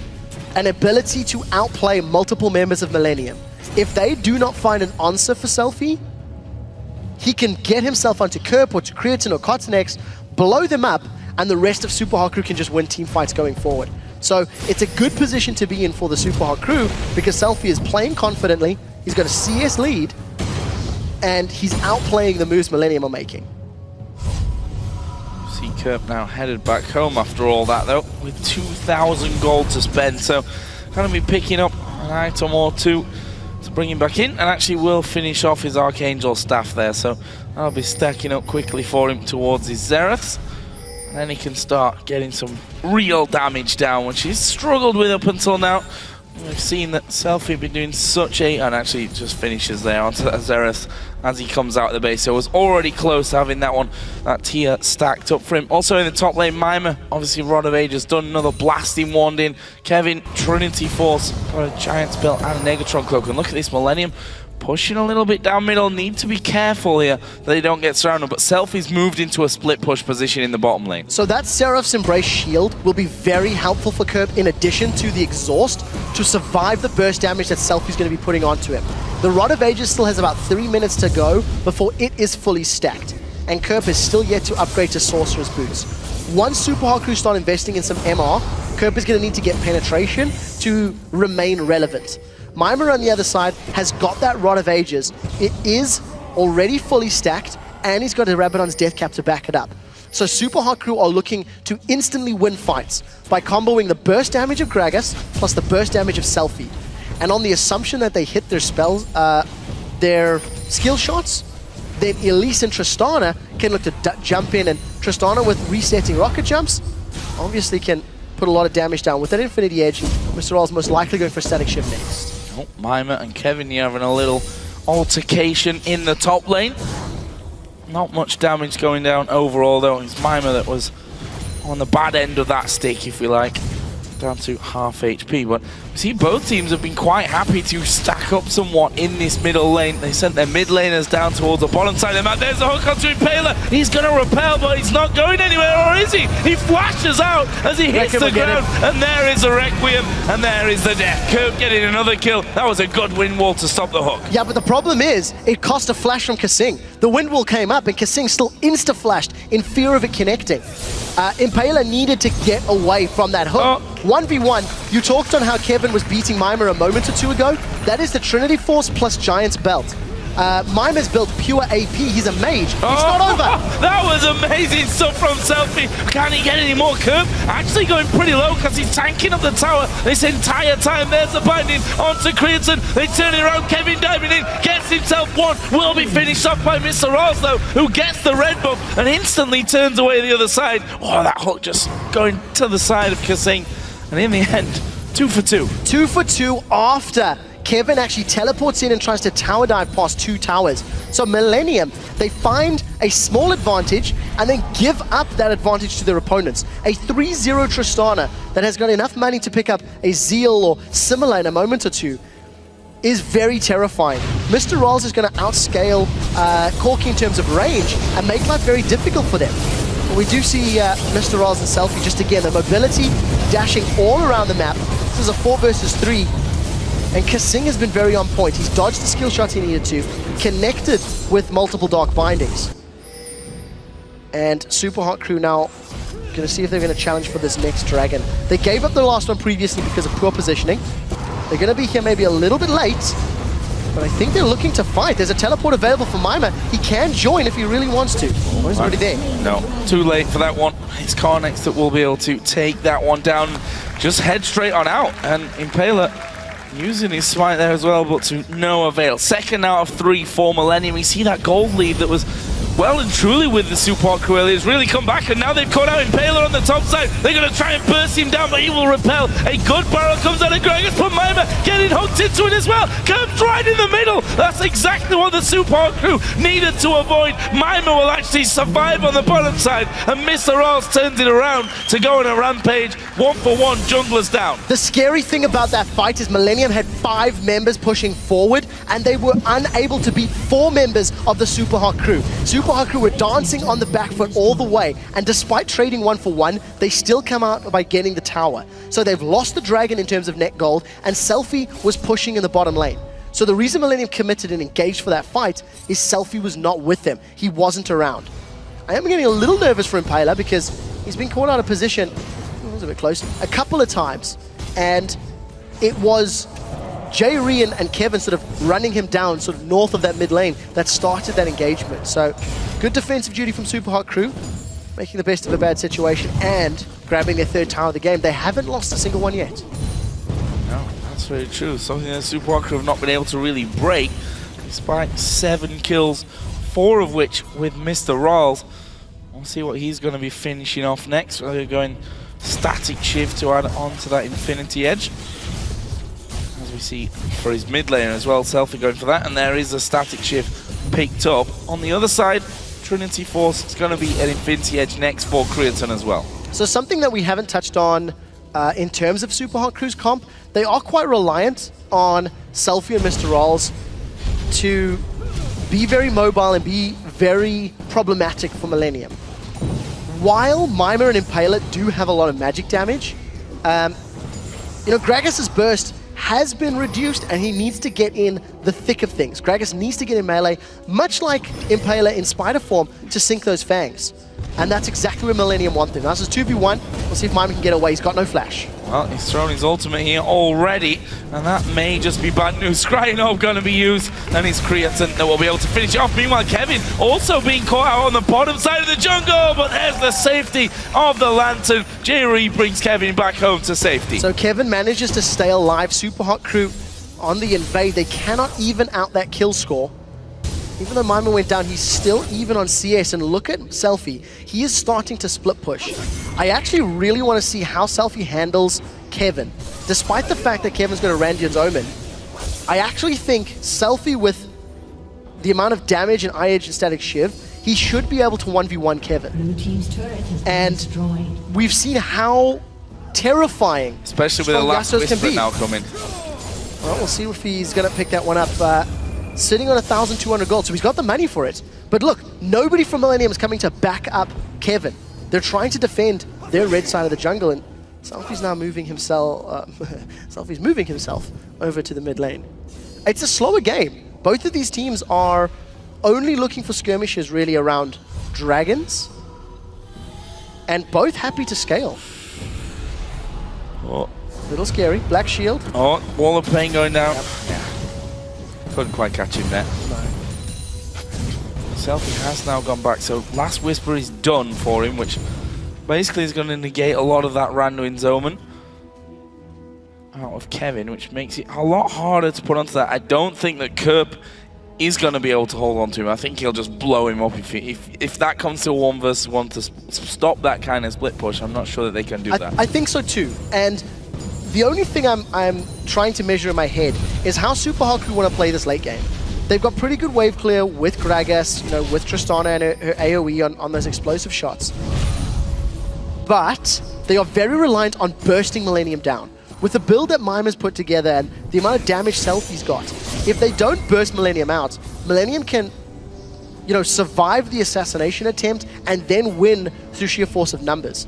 [SPEAKER 5] an ability to outplay multiple members of Millenium. If they do not find an answer for SELFIE, he can get himself onto Kerp or to Creaton or KottenX, blow them up, and the rest of Supa Hot Crew can just win team fights going forward. So it's a good position to be in for the Supa Hot Crew because SELFIE is playing confidently, he's got a CS lead, and he's outplaying the moves Millenium are making.
[SPEAKER 4] See Kerp now headed back home after all that though, with 2,000 gold to spend, so going to be picking up an item or two to bring him back in, and actually will finish off his Archangel staff there, so I'll be stacking up quickly for him towards his Xeraths, and then he can start getting some real damage down, which he's struggled with up until now. We've seen that SELFIE been doing such a, and actually just finishes there onto that Xerath as he comes out of the base. So it was already close to having that one, that tier stacked up for him. Also in the top lane, Mimer, obviously Rod of Ages done another blasting wand in. Kevin, Trinity Force, got a giant spell and a Negatron cloak. And look at this Millenium pushing a little bit down middle. Need to be careful here that they don't get surrounded, but SELFIE's moved into a split push position in the bottom lane.
[SPEAKER 5] So that Seraph's Embrace shield will be very helpful for Kerp in addition to the exhaust to survive the burst damage that SELFIE's going to be putting onto him. The Rod of Ages still has about 3 minutes to go before it is fully stacked, and Kerp is still yet to upgrade to Sorcerer's Boots. Once Supa Hot Crew start investing in some MR, Kerp is going to need to get penetration to remain relevant. Mimer on the other side has got that Rod of Ages. It is already fully stacked, and he's got a Rabadon's Death Cap to back it up. So Supa Hot Crew are looking to instantly win fights by comboing the burst damage of Gragas plus the burst damage of SELFIE. And on the assumption that they hit their spells, their skill shots, then Elise and Tristana can look to jump in, and Tristana with resetting rocket jumps obviously can put a lot of damage down. With that Infinity Edge, MrRalleZ most likely going for Static Shift next.
[SPEAKER 4] Oh, Mimer and Kevin, you're having a little altercation in the top lane. Not much damage going down overall though. It's Mimer that was on the bad end of that stick, if we like. Down to half HP, but we see both teams have been quite happy to stack up somewhat in this middle lane. They sent their mid laners down towards the bottom side of the map. There's a hook onto Impaler. He's going to repel, but he's not going anywhere, or is he? He flashes out as he hits the ground, and there is a Requiem, and there is the death. Kerp getting another kill. That was a good wind wall to stop the hook.
[SPEAKER 5] Yeah, but the problem is, it cost a flash from kaSing. The wind wall came up, and kaSing still insta-flashed in fear of it connecting. Impaler needed to get away from that hook. 1v1, you talked on how Kevin was beating Mimer a moment or two ago. That is the Trinity Force plus Giant's Belt. Mimer's built pure AP, he's a mage. It's not over.
[SPEAKER 4] That was amazing stuff from SELFIE. Can he get any more? Kerp actually going pretty low because he's tanking up the tower this entire time. There's the binding onto Creaton. They turn it around. Kevin diving in, gets himself one. Will be finished off by MrRalleZ though, who gets the red buff and instantly turns away the other side. Oh, that hook just going to the side of kaSing. And in the end, 2 for 2.
[SPEAKER 5] 2 for 2 after Kevin actually teleports in and tries to tower dive past 2 towers. So Millenium, they find a small advantage and then give up that advantage to their opponents. A 3-0 Tristana that has got enough money to pick up a Zeal or similar in a moment or two is very terrifying. MrRalleZ is going to outscale Corki in terms of range and make life very difficult for them. But we do see MrRalleZ and SELFIE just again, the mobility, dashing all around the map. This is a 4 versus 3. And kaSing has been very on point. He's dodged the skill shots he needed to, connected with multiple dark bindings. And Supa Hot Crew now going to see if they're going to challenge for this next dragon. They gave up the last one previously because of poor positioning. They're going to be here maybe a little bit late, but I think they're looking to fight. There's a teleport available for Mimer. He can join if he really wants to. Oh, he's already there.
[SPEAKER 4] No, too late for that one. It's KottenX that will be able to take that one down. Just head straight on out, and Impaler using his smite there as well, but to no avail. Second out of 3 for Millenium. We see that gold lead that was well and truly with the Supa Hot Crew earlier. It's really come back, and now they've caught out Impaler on the top side. They're going to try and burst him down, but he will repel. A good barrel comes out of Gregors, but Mimer getting hooked into it as well. Kerp's right in the middle. That's exactly what the Supa Hot Crew needed to avoid. Mimer will actually survive on the bottom side, and MrRalleZ turns it around to go on a rampage. 1-for-1, junglers down.
[SPEAKER 5] The scary thing about that fight is Millenium had 5 members pushing forward, and they were unable to beat 4 members of the Supa Hot Crew. Supa Hot Crew were dancing on the back foot all the way, and despite trading 1-for-1, they still come out by getting the tower. So they've lost the dragon in terms of net gold, and SELFIE was pushing in the bottom lane. So the reason Millenium committed and engaged for that fight is SELFIE was not with them. He wasn't around. I am getting a little nervous for Impaler because he's been caught out of position, it was a bit close, a couple of times, and it was Jree and Kevin sort of running him down sort of north of that mid lane that started that engagement. So good defensive duty from Supa Hot Crew, making the best of a bad situation and grabbing their 3rd tower of the game. They haven't lost a single one yet.
[SPEAKER 4] No, that's very true. Something that Supa Hot Crew have not been able to really break, despite 7 kills, 4 of which with MrRalleZ. We'll see what he's going to be finishing off next. We're going static shift to add on to that Infinity Edge. As we see for his mid laner as well, SELFIE going for that, and there is a static shift picked up. On the other side, Trinity Force is going to be an Infinity Edge next for Creaton as well.
[SPEAKER 5] So something that we haven't touched on in terms of Supa Hot Crew's comp, they are quite reliant on SELFIE and MrRalleZ to be very mobile and be very problematic for Millenium. While Mimer and Impaler do have a lot of magic damage, Grzegorzewski's burst has been reduced and he needs to get in the thick of things. Grzegorzewski needs to get in melee, much like Impaler in Spider form, to sink those fangs. And that's exactly where Millenium want them. Now this is 2v1. We'll see if Mimer can get away. He's got no flash.
[SPEAKER 4] Well, he's thrown his ultimate here already, and that may just be bad news. Skinneholm going to be used, and it's Creaton that will be able to finish it off. Meanwhile, Kevin also being caught out on the bottom side of the jungle, but there's the safety of the Lantern. Jree brings Kevin back home to safety.
[SPEAKER 5] So Kevin manages to stay alive. Supa Hot Crew on the invade. They cannot even out that kill score. Even though Mimer went down, he's still even on CS. And look at SELFIE. He is starting to split push. I actually really want to see how SELFIE handles Kevin. Despite the fact that Kevin's got a Randian's Omen, I actually think SELFIE with the amount of damage and eye edge and static shiv, he should be able to 1v1 Kevin. And we've seen how terrifying,
[SPEAKER 4] especially with the last whisper now coming.
[SPEAKER 5] Well, we'll see if he's going to pick that one up. Sitting on 1,200 gold, so he's got the money for it. But look, nobody from Millenium is coming to back up Kevin. They're trying to defend their red side of the jungle, and SELFIE's now moving himself. SELFIE's moving himself over to the mid lane. It's a slower game. Both of these teams are only looking for skirmishes really around dragons, and both happy to scale.
[SPEAKER 4] Oh.
[SPEAKER 5] Little scary. Black shield.
[SPEAKER 4] Oh, wall of pain going down.
[SPEAKER 5] Yep.
[SPEAKER 4] Yeah. Couldn't quite catch him there.
[SPEAKER 5] No.
[SPEAKER 4] SELFIE has now gone back, so last whisper is done for him, which basically is going to negate a lot of that Randuin's Omen out of Kevin, which makes it a lot harder to put onto that. I don't think that Kerp is going to be able to hold on to him. I think he'll just blow him up if that comes to a 1 versus 1 to stop that kind of split push. I'm not sure that they can do that.
[SPEAKER 5] I think so too. And the only thing I'm trying to measure in my head is how Supa Hot Crew want to play this late game. They've got pretty good wave clear with Gragas, you know, with Tristana and her AoE on those explosive shots. But they are very reliant on bursting Millenium down. With the build that Mimer's put together and the amount of damage SELFIE's got, if they don't burst Millenium out, Millenium can, you know, survive the assassination attempt and then win through sheer force of numbers.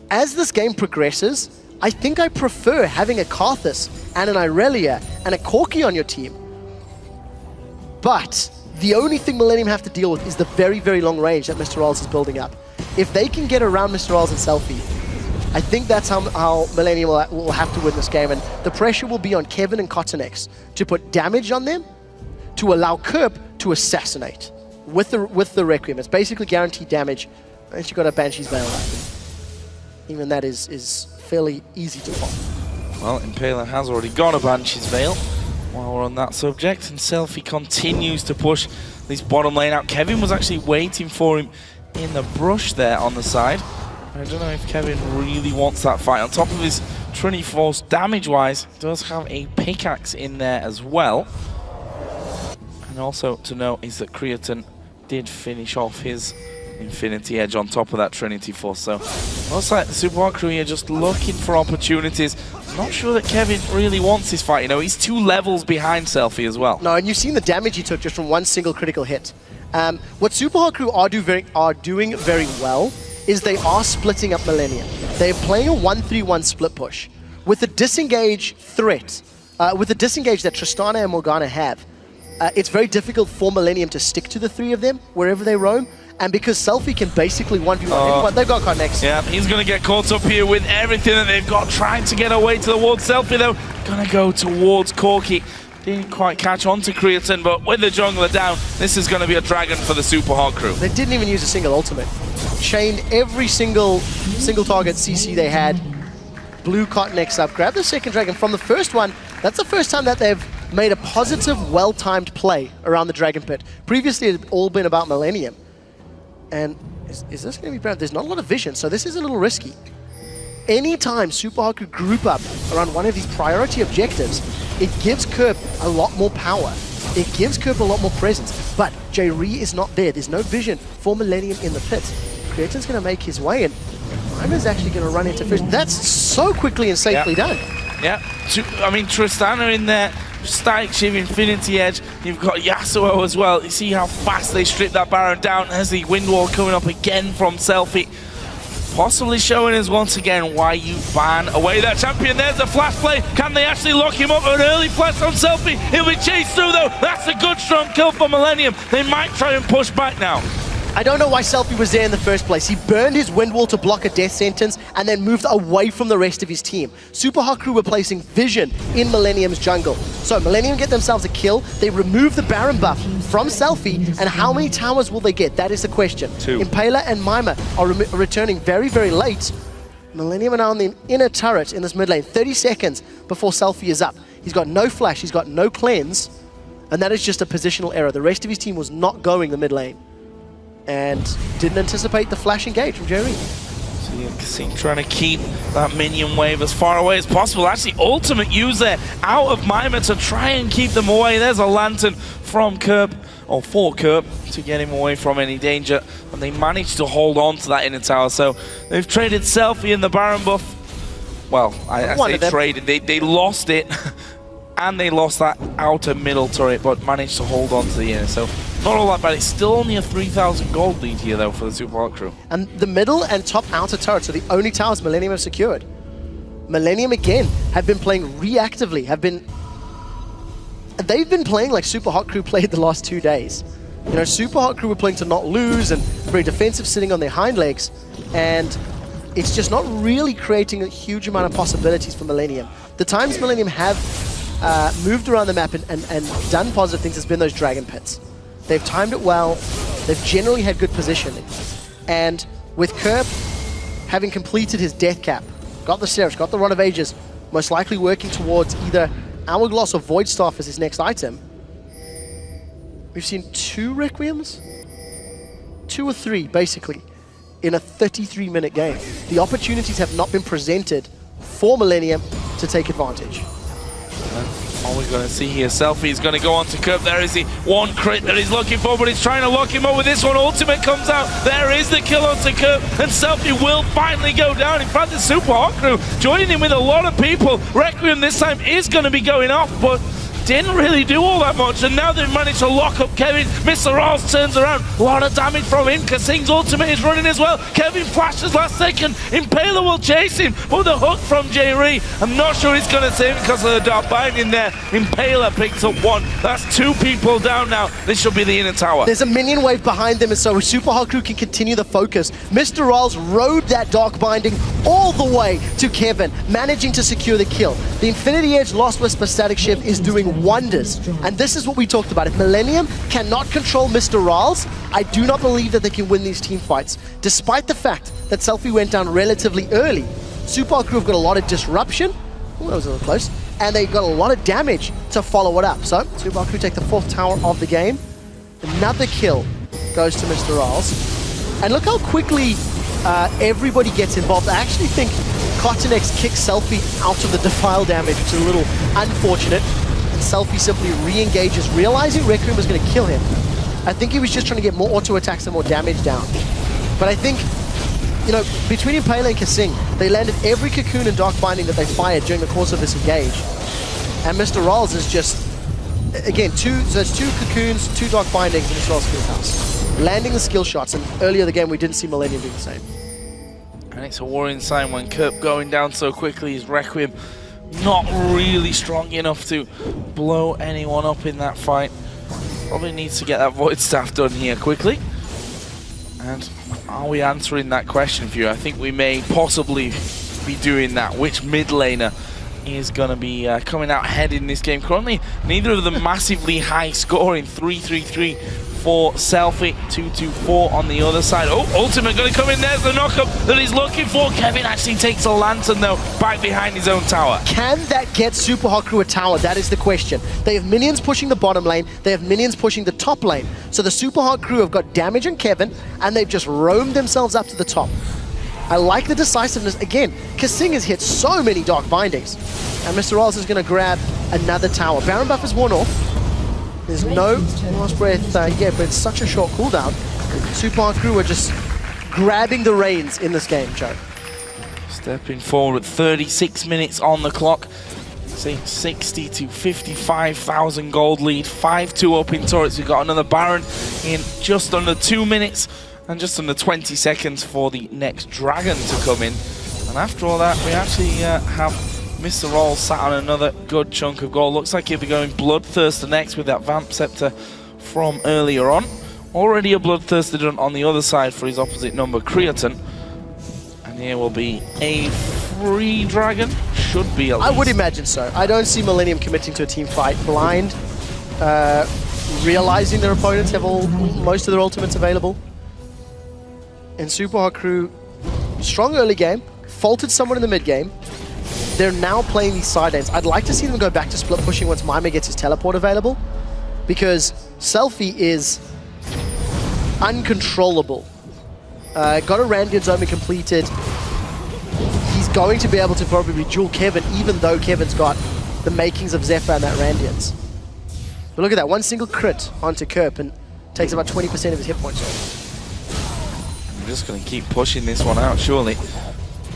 [SPEAKER 5] As this game progresses, I think I prefer having a Karthus and an Irelia and a Corki on your team. But the only thing Millenium have to deal with is the very, very long range that MrRalleZ is building up. If they can get around MrRalleZ and SELFIE, I think that's how Millenium will have to win this game. And the pressure will be on Kevin and KottenX to put damage on them, to allow Kerp to assassinate with the Requiem. It's basically guaranteed damage, and you've got a Banshee's Veil up. Even that is fairly easy to pop.
[SPEAKER 4] Well, Impaler has already got a Banshee's Veil while we're on that subject, and SELFIE continues to push this bottom lane out. Kevin was actually waiting for him in the brush there on the side. I don't know if Kevin really wants that fight. On top of his Trinity Force, damage-wise, does have a pickaxe in there as well. And also to note is that Creaton did finish off his Infinity Edge on top of that Trinity Force. So looks like the Supa Hot Crew here just looking for opportunities. I'm not sure that Kevin really wants this fight. You know, he's 2 levels behind SELFIE as well.
[SPEAKER 5] No, and you've seen the damage he took just from one single critical hit. What Supa Hot Crew are doing very well is they are splitting up Millenium. They're playing a 1-3-1 split push. With the disengage threat, with the disengage that Tristana and Morgana have, it's very difficult for Millenium to stick to the 3 of them wherever they roam. And because SELFIE can basically 1v1 anyone, they've got KottenX.
[SPEAKER 4] Yeah, he's going to get caught up here with everything that they've got, trying to get away towards SELFIE though. Going to go towards Corki. Didn't quite catch on to Creaton, but with the jungler down, this is going to be a dragon for the Supa Hot Crew.
[SPEAKER 5] They didn't even use a single ultimate. Chained every single target CC they had. Blew KottenX up, grabbed the second dragon from the first one. That's the first time that they've made a positive, well-timed play around the Dragon Pit. Previously, it had all been about Millenium. And is this going to be bad? There's not a lot of vision, so this is a little risky. Anytime Supa Hot Crew group up around one of these priority objectives, it gives Kerp a lot more power. It gives Kerp a lot more presence. But Jree is not there. There's no vision for Millenium in the pit. Creaton's going to make his way, and Mimer's actually going to run into fish. That's so quickly and safely done.
[SPEAKER 4] Yeah, I mean, Tristana in there, Static Shiv, Infinity Edge. You've got Yasuo as well. You see how fast they strip that Baron down. There's the Wind Wall coming up again from SELFIE. Possibly showing us once again why you ban away that champion. There's a flash play. Can they actually lock him up? An early flash on SELFIE. He'll be chased through though. That's a good strong kill for Millenium. They might try and push back now.
[SPEAKER 5] I don't know why SELFIE was there in the first place. He burned his wind wall to block a death sentence and then moved away from the rest of his team. Supa Hot Crew were placing vision in Millenium's jungle. So Millenium get themselves a kill. They remove the Baron buff from SELFIE, and how many towers will they get? That is the question.
[SPEAKER 4] 2.
[SPEAKER 5] Impaler and Mimer are returning very, very late. Millenium are now on the inner turret in this mid lane, 30 seconds before SELFIE is up. He's got no flash, he's got no cleanse, and that is just a positional error. The rest of his team was not going the mid lane and didn't anticipate the flash engage from Jree.
[SPEAKER 4] kaSing trying to keep that minion wave as far away as possible. Actually, ultimate use there out of Mimer to try and keep them away. There's a lantern from Kerp, or for Kerp, to get him away from any danger. And they managed to hold on to that inner tower. So they've traded SELFIE and the Baron buff. Well, I say traded. They lost it. And they lost that outer middle turret, but managed to hold on to the inner. So not all that bad. It's still only a 3,000 gold lead here, though, for the Supa Hot Crew.
[SPEAKER 5] And the middle and top outer turrets are the only towers Millenium have secured. Millenium, again, have been playing reactively, they've been playing like Supa Hot Crew played the last 2 days. You know, Supa Hot Crew were playing to not lose and very defensive, sitting on their hind legs, and it's just not really creating a huge amount of possibilities for Millenium. The times Millenium have moved around the map and done positive things has been those dragon pits. They've timed it well, they've generally had good positioning. And with Kerp having completed his death cap, got the Seraphs, got the Rod of Ages, most likely working towards either Hourglass or Void Staff as his next item. We've seen 2 Requiems? 2 or 3, basically, in a 33-minute game. The opportunities have not been presented for Millenium to take advantage.
[SPEAKER 4] All we're going to see here, SELFIE is going to go on to Kerp. There is the one crit that he's looking for, but he's trying to lock him up with this one. Ultimate comes out. There is the kill onto Kerp, and SELFIE will finally go down. In fact, the Supa Hot Crew joining him with a lot of people. Requiem this time is going to be going off, but didn't really do all that much, and now they've managed to lock up Kevin. MrRalleZ turns around, a lot of damage from him. kaSing's ultimate is running as well. Kevin flashes last second. Impaler will chase him, but the hook from Jree, I'm not sure he's going to save him because of the dark binding there. Impaler picks up 1. That's 2 people down now. This should be the inner tower.
[SPEAKER 5] There's a minion wave behind them, and so Supa Hot Crew can continue the focus. MrRalleZ rode that dark binding all the way to Kevin, managing to secure the kill. The Infinity Edge Lost Whisper static shift is doing wonders, and this is what we talked about. If Millenium cannot control MrRalleZ, I do not believe that they can win these team fights, despite the fact that SELFIE went down relatively early. Supa Hot Crew have got a lot of disruption. Oh, that was a little close. And they got a lot of damage to follow it up. So Supa Hot Crew take the 4th tower of the game. Another kill goes to MrRalleZ. And look how quickly everybody gets involved. I actually think KottenX kicks SELFIE out of the defile damage, which is a little unfortunate. And SELFIE simply re-engages, realizing Requiem was going to kill him. I think he was just trying to get more auto attacks and more damage down. But I think, you know, between Impaler and kaSing, they landed every cocoon and dark binding that they fired during the course of this engage. And MrRalleZ is just, again, so it's 2 cocoons, 2 dark bindings, and MrRalleZ skill house. Landing the skill shots, and earlier in the game we didn't see Millenium do the same.
[SPEAKER 4] And it's a worrying sign when Kerp going down so quickly. His Requiem not really strong enough to blow anyone up in that fight. Probably needs to get that Void Staff done here quickly. And are we answering that question for you? I think we may possibly be doing that. Which mid laner is going to be coming out ahead in this game? Currently, neither of them massively high scoring. 3-3-3 for SELFIE, 2-2-4 on the other side. Oh, ultimate going to come in. There's the knockup that he's looking for. Kevin actually takes a lantern, though, back behind his own tower.
[SPEAKER 5] Can that get Supa Hot Crew a tower? That is the question. They have minions pushing the bottom lane. They have minions pushing the top lane. So the Supa Hot Crew have got damage on Kevin, and they've just roamed themselves up to the top. I like the decisiveness. Again, kaSing has hit so many dark bindings. And MrRalleZ is going to grab another tower. Baron buff is worn off. There's no last breath yet, but it's such a short cooldown. Supa Hot Crew are just grabbing the reins in this game, Joe.
[SPEAKER 4] Stepping forward, 36 minutes on the clock. See, 60 to 55,000 gold lead, 5-2 up in turrets. We've got another Baron in just under 2 minutes and just under 20 seconds for the next Dragon to come in. And after all that, we actually have MrRalleZ sat on another good chunk of gold. Looks like he'll be going Bloodthirster next with that Vamp Scepter from earlier on. Already a Bloodthirster done on the other side for his opposite number, Creaton. And here will be a free Dragon. Should be at least.
[SPEAKER 5] I would imagine so. I don't see Millenium committing to a team fight blind, realizing their opponents have most of their ultimates available. And Supa Hot Crew, strong early game, faulted someone in the mid game. They're now playing these side lanes. I'd like to see them go back to split pushing once Mimer gets his teleport available, because SELFIE is uncontrollable. Got a Randian Zone completed. going to be able to probably duel Kevin, even though Kevin's got the makings of Zephyr and that Randians. But look at that, one single crit onto Kerp and takes about 20% of his hit points off.
[SPEAKER 4] I'm just going to keep pushing this one out, surely.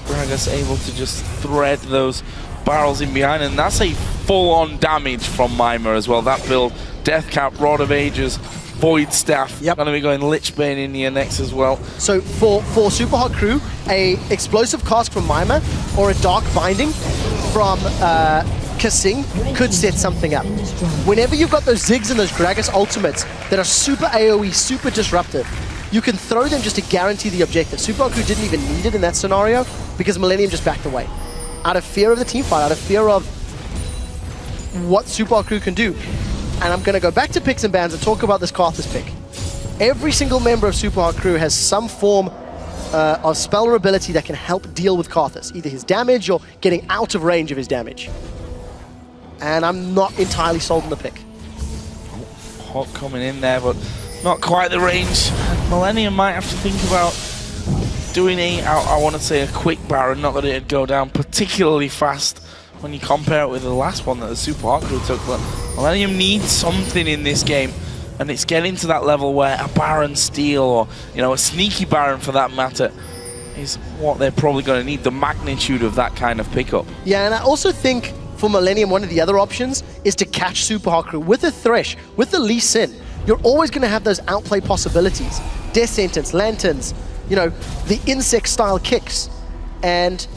[SPEAKER 4] Gragas able to just thread those barrels in behind, and that's a full-on damage from Mimer as well. That build, Death Cap, Rod of Ages, Void Staff.
[SPEAKER 5] Yep.
[SPEAKER 4] Going to be going Lichbane in the next as well.
[SPEAKER 5] So for Supa Hot Crew, a explosive cask from Mimer or a dark binding from kaSing could set something up. Whenever you've got those Ziggs and those Gragas ultimates that are super AoE, super disruptive, you can throw them just to guarantee the objective. Supa Hot Crew didn't even need it in that scenario because Millenium just backed away. Out of fear of the team fight, out of fear of what Supa Hot Crew can do. And I'm going to go back to picks and bans and talk about this Karthus pick. Every single member of Supa Hot Crew has some form of spell or ability that can help deal with Karthus, either his damage or getting out of range of his damage. And I'm not entirely sold on the pick.
[SPEAKER 4] Hot coming in there, but not quite the range. Millenium might have to think about doing I want to say a quick Baron, not that it'd go down particularly fast when you compare it with the last one that the Supa Hot Crew took, but Millenium needs something in this game, and it's getting to that level where a Baron steal, or a sneaky Baron for that matter, is what they're probably going to need, the magnitude of that kind of pickup.
[SPEAKER 5] Yeah, and I also think for Millenium, one of the other options is to catch Supa Hot Crew with a Thresh, with the Lee Sin. You're always going to have those outplay possibilities. Death Sentence, Lanterns, the insect-style kicks. And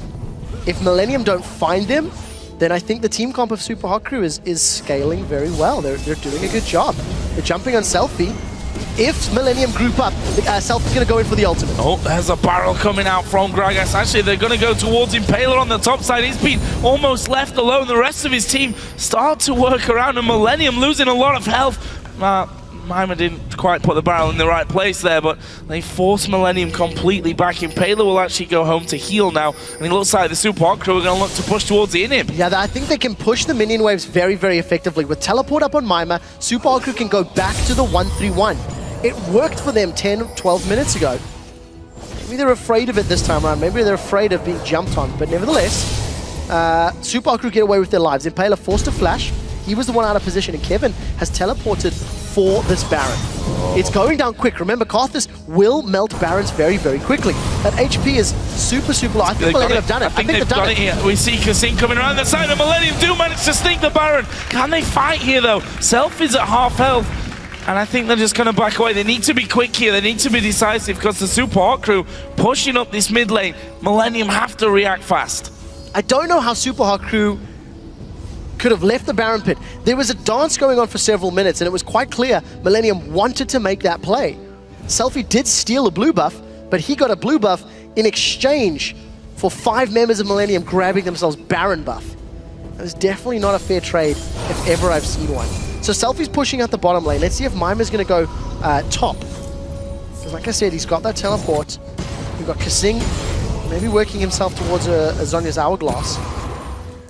[SPEAKER 5] if Millenium don't find them, then I think the team comp of Supa Hot Crew is scaling very well. They're doing a good job. They're jumping on SELFIE. If Millenium group up, SELFIE's going to go in for the ultimate.
[SPEAKER 4] Oh, there's a barrel coming out from Gragas. Actually, they're going to go towards Impaler on the top side. He's been almost left alone. The rest of his team start to work around, and Millenium losing a lot of health. Mimer didn't quite put the barrel in the right place there, but they force Millenium completely back. Impaler will actually go home to heal now, and it looks like the Supa Hot Crew are going to look to push towards the inhib.
[SPEAKER 5] Yeah, I think they can push the minion waves very, very effectively. With teleport up on Mimer, Supa Hot Crew can go back to the 1-3-1. It worked for them 10, 12 minutes ago. Maybe they're afraid of it this time around. Maybe they're afraid of being jumped on, but nevertheless, Supa Hot Crew get away with their lives. Impaler forced a flash. He was the one out of position, and Kevin has teleported for this Baron. It's going down quick. Remember, Karthus will melt Barons very, very quickly. That HP is super, super low. I think Millenium have done it.
[SPEAKER 4] I think they've done it here. We see kaSing coming around the side, and Millenium do manage to sneak the Baron. Can they fight here, though? Self is at half health, and I think they're just going to back away. They need to be quick here. They need to be decisive, because the Supa Hot Crew pushing up this mid lane. Millenium have to react fast.
[SPEAKER 5] I don't know how Supa Hot Crew could have left the Baron pit. There was a dance going on for several minutes, and it was quite clear Millenium wanted to make that play. SELFIE did steal a blue buff, but he got a blue buff in exchange for 5 members of Millenium grabbing themselves Baron buff. That is definitely not a fair trade if ever I've seen one. So SELFIE's pushing out the bottom lane. Let's see if Mimer's going to go top. Because like I said, he's got that teleport. We've got kaSing maybe working himself towards a Zhonya's Hourglass.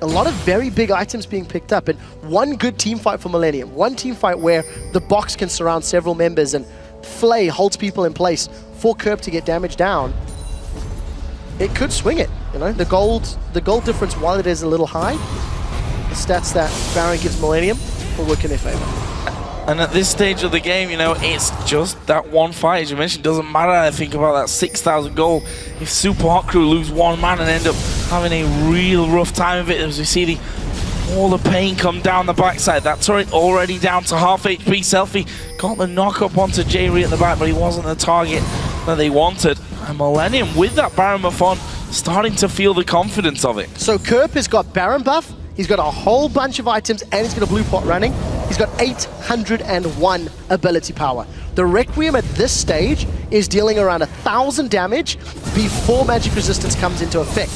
[SPEAKER 5] A lot of very big items being picked up, and one good team fight for Millenium. One team fight where the box can surround several members and Flay holds people in place for Kerp to get damage down. It could swing it, The gold difference, while it is a little high, the stats that Baron gives Millenium will work in their favor.
[SPEAKER 4] And at this stage of the game, it's just that one fight, as you mentioned. Doesn't matter, I think, about that 6,000 gold. If Supa Hot Crew lose one man and end up having a real rough time of it, as we see all the pain come down the backside. That turret already down to half HP. SELFIE got the knock up onto Jree at the back, but he wasn't the target that they wanted. And Millenium, with that Baron buff on, starting to feel the confidence of it.
[SPEAKER 5] So Kerp has got Baron buff, he's got a whole bunch of items, and he's got a blue pot running. He's got 801 ability power. The Requiem at this stage is dealing around 1,000 damage before magic resistance comes into effect.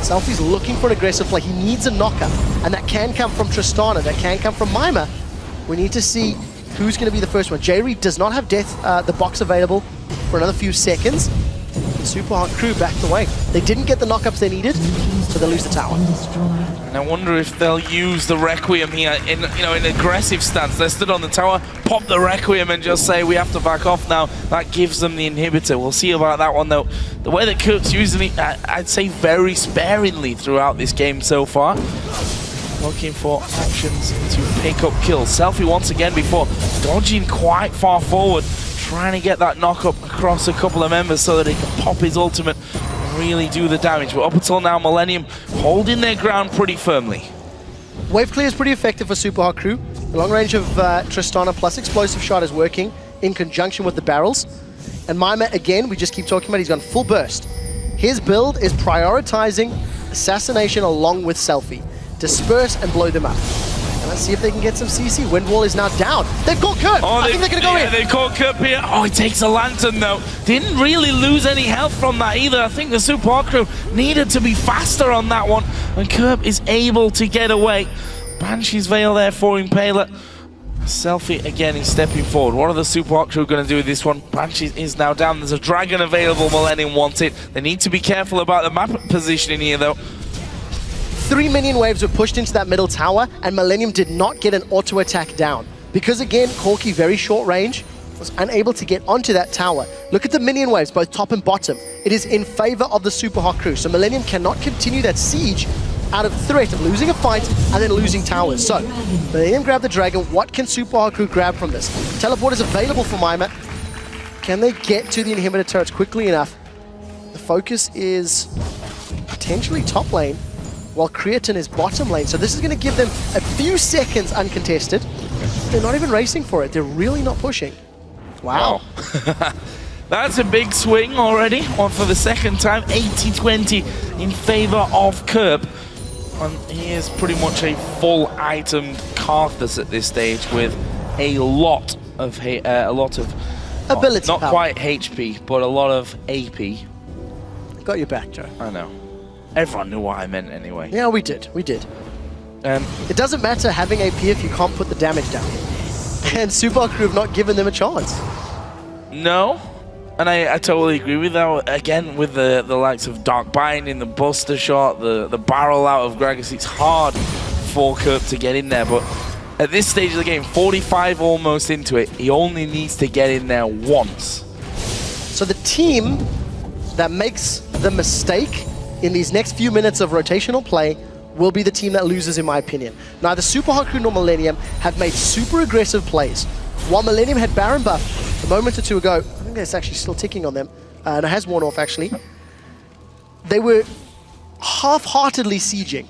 [SPEAKER 5] SELFIE's looking for an aggressive play. He needs a knockup, and that can come from Tristana, that can come from Mimer. We need to see who's going to be the first one. Jree does not have the box available for another few seconds. The Supa Hot Crew backed away. They didn't get the knockups they needed, so they lose the tower.
[SPEAKER 4] And I wonder if they'll use the Requiem here in an aggressive stance. They stood on the tower, pop the Requiem and just say we have to back off now. That gives them the inhibitor. We'll see about that one though. The way that Kerp's using it, I'd say very sparingly throughout this game so far. Looking for options to pick up kills. SELFIE once again before dodging quite far forward, trying to get that knock up across a couple of members so that he can pop his ultimate and really do the damage. But up until now, Millenium holding their ground pretty firmly.
[SPEAKER 5] Wave clear is pretty effective for Supa Hot Crew. The long range of Tristana plus explosive shot is working in conjunction with the barrels. And Mimer, again, we just keep talking about, he's gone full burst. His build is prioritizing assassination along with SELFIE. Disperse and blow them up. And let's see if they can get some CC. Wind wall is now down. They've caught Kerp. I think they're going to go in.
[SPEAKER 4] They've caught Kerp here. Oh, he takes a lantern though. Didn't really lose any health from that either. I think the Supa Hot Crew needed to be faster on that one. And Kerp is able to get away. Banshee's Veil there for Impaler. SELFIE again is stepping forward. What are the Supa Hot Crew going to do with this one? Banshee is now down. There's a dragon available. Millenium wants it. They need to be careful about the map positioning here though.
[SPEAKER 5] 3 minion waves were pushed into that middle tower, and Millenium did not get an auto attack down. Because again, Corki, very short range, was unable to get onto that tower. Look at the minion waves, both top and bottom. It is in favor of the Supa Hot Crew. So Millenium cannot continue that siege out of threat of losing a fight and then losing towers. So, Millenium grab the dragon. What can Supa Hot Crew grab from this? Teleport is available for Mimer. Can they get to the inhibitor turrets quickly enough? The focus is potentially top lane, while Creaton is bottom lane. So this is going to give them a few seconds uncontested. They're not even racing for it. They're really not pushing. Wow.
[SPEAKER 4] That's a big swing already. On for the second time, 80-20 in favor of Kerp. And he is pretty much a full item Karthus at this stage with a lot of
[SPEAKER 5] ability
[SPEAKER 4] not
[SPEAKER 5] power.
[SPEAKER 4] Quite HP, but a lot of AP.
[SPEAKER 5] Got your back, Joe.
[SPEAKER 4] I know. Everyone knew what I meant anyway.
[SPEAKER 5] Yeah, we did. We did. It doesn't matter having AP if you can't put the damage down. And Supa Hot Crew have not given them a chance.
[SPEAKER 4] No. And I totally agree with that. Again, with the likes of Dark Binding, the Buster Shot, the barrel out of Gragas, it's hard for Kerp to get in there. But at this stage of the game, 45 almost into it, he only needs to get in there once.
[SPEAKER 5] So the team that makes the mistake in these next few minutes of rotational play will be the team that loses, in my opinion. Neither Supa Hot Crew nor Millenium have made super aggressive plays. While Millenium had Baron buff a moment or two ago, I think that's actually still ticking on them, and it has worn off actually. They were half-heartedly sieging,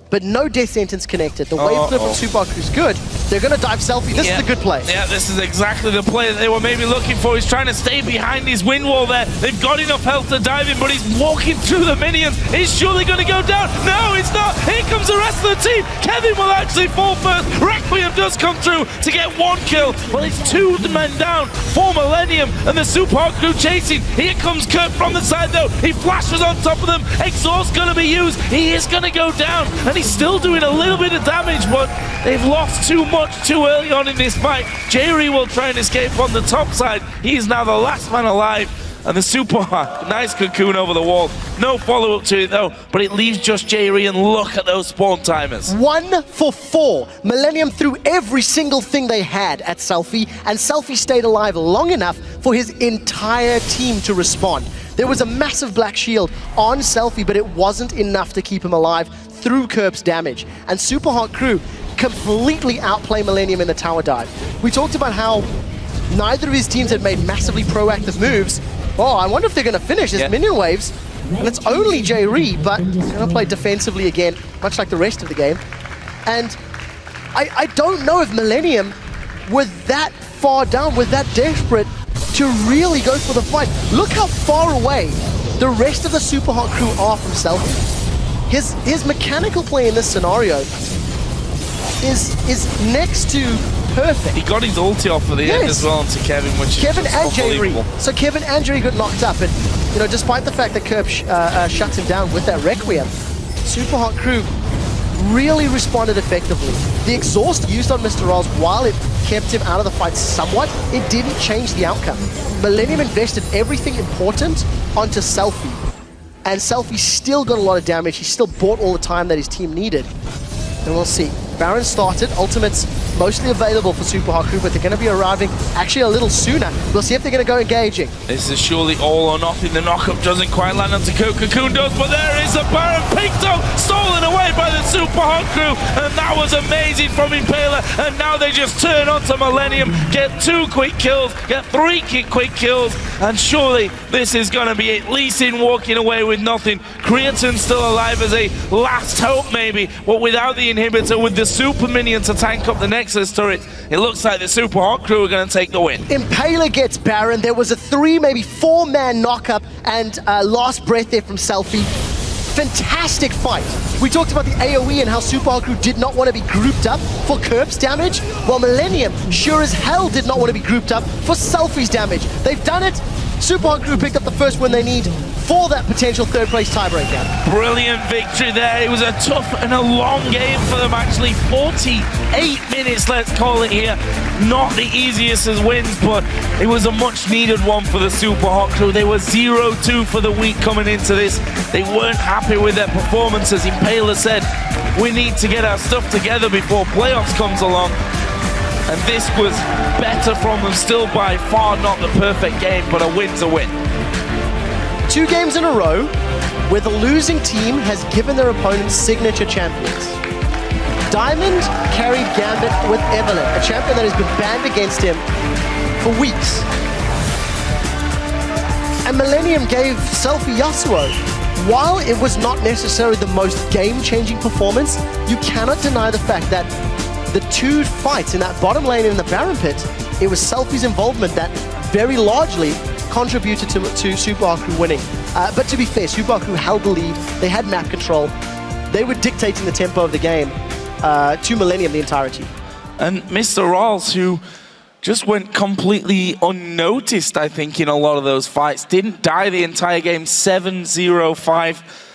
[SPEAKER 5] but no death sentence connected. The wave flip from Supa Hot Crew is good. They're going to dive SELFIE. This is a good play.
[SPEAKER 4] Yeah, this is exactly the play that they were maybe looking for. He's trying to stay behind his wind wall there. They've got enough health to dive in, but he's walking through the minions. Is surely going to go down. No, it's not. Here comes the rest of the team. Kevin will actually fall first. Requiem does come through to get one kill. Well, it's 2 men down for Millenium, and the Supa Hot Crew chasing. Here comes Kerp from the side, though. He flashes on top of them. Exhaust going to be used. He is going to go down, and he's still doing a little bit of damage, but they've lost too much too early on in this fight. Jree will try and escape on the top side. He's now the last man alive. And the Supa, nice cocoon over the wall. No follow-up to it though, but it leaves just Jree, and look at those spawn timers.
[SPEAKER 5] 1 for 4. Millenium threw every single thing they had at SELFIE, and SELFIE stayed alive long enough for his entire team to respond. There was a massive black shield on SELFIE, but it wasn't enough to keep him alive through Kerp's damage. And Supa Hot Crew completely outplay Millenium in the tower dive. We talked about how neither of his teams had made massively proactive moves. Oh, I wonder if they're going to finish his minion waves. And it's only Jree, but he's going to play defensively again, much like the rest of the game. And I don't know if Millenium were that far down, were that desperate to really go for the fight. Look how far away the rest of the Supa Hot Crew are from SELFIE. His mechanical play in this scenario is next to perfect.
[SPEAKER 4] He got his ulti off for the end as well to Kevin, which is
[SPEAKER 5] Kevin and
[SPEAKER 4] unbelievable.
[SPEAKER 5] Jree. So Kevin and Jree got knocked up, and despite the fact that Kerp shuts him down with that Requiem, Supa Hot Crew really responded effectively. The exhaust used on MrRalleZ, while it kept him out of the fight somewhat, it didn't change the outcome. Millenium invested everything important onto SELFIE. and SELFIE still got a lot of damage. He still bought all the time that his team needed. And we'll see. Baron started, ultimates mostly available for Supa Hot Crew, but they're going to be arriving actually a little sooner. We'll see if they're going to go engaging.
[SPEAKER 4] This is surely all or nothing. The knockup doesn't quite land onto Cocoon does, but there is a Baron picked up, stolen away by the Supa Hot Crew, and that was amazing from Impaler, and now they just turn onto Millenium, get 2 quick kills, get 3 quick kills, and surely this is going to be at least in walking away with nothing. Creaton still alive as a last hope maybe, but without the inhibitor, with the super minion to tank up the Nexus turret, it looks like the Supa Hot Crew are going to take the win.
[SPEAKER 5] Impaler gets Baron. There was a 3, maybe 4-man knockup and last breath there from SELFIE. Fantastic fight. We talked about the AoE and how Supa Hot Crew did not want to be grouped up for Kerp's damage, while Millenium sure as hell did not want to be grouped up for SELFIE's damage. They've done it. Supa Hot Crew picked up the first win they need for that potential third-place tiebreaker.
[SPEAKER 4] Brilliant victory there. It was a tough and a long game for them, actually. 48 minutes, let's call it here. Not the easiest as wins, but it was a much-needed one for the Supa Hot Crew. They were 0-2 for the week coming into this. They weren't happy with their performances. Impaler said, we need to get our stuff together before playoffs comes along. And this was better from them, still by far not the perfect game, but a win's a win.
[SPEAKER 5] 2 games in a row where the losing team has given their opponents signature champions. Diamond carried Gambit with Evelyn, a champion that has been banned against him for weeks. And Millenium gave SELFIE Yasuo. While it was not necessarily the most game-changing performance, you cannot deny the fact that the 2 fights in that bottom lane in the Baron pit, it was SELFIE's involvement that very largely contributed to Supa Hot Crew winning. But to be fair, Supa Hot Crew held the lead. They had map control. They were dictating the tempo of the game to Millenium the entirety.
[SPEAKER 4] And MrRalleZ, who just went completely unnoticed, I think, in a lot of those fights, didn't die the entire game, 7-0-5.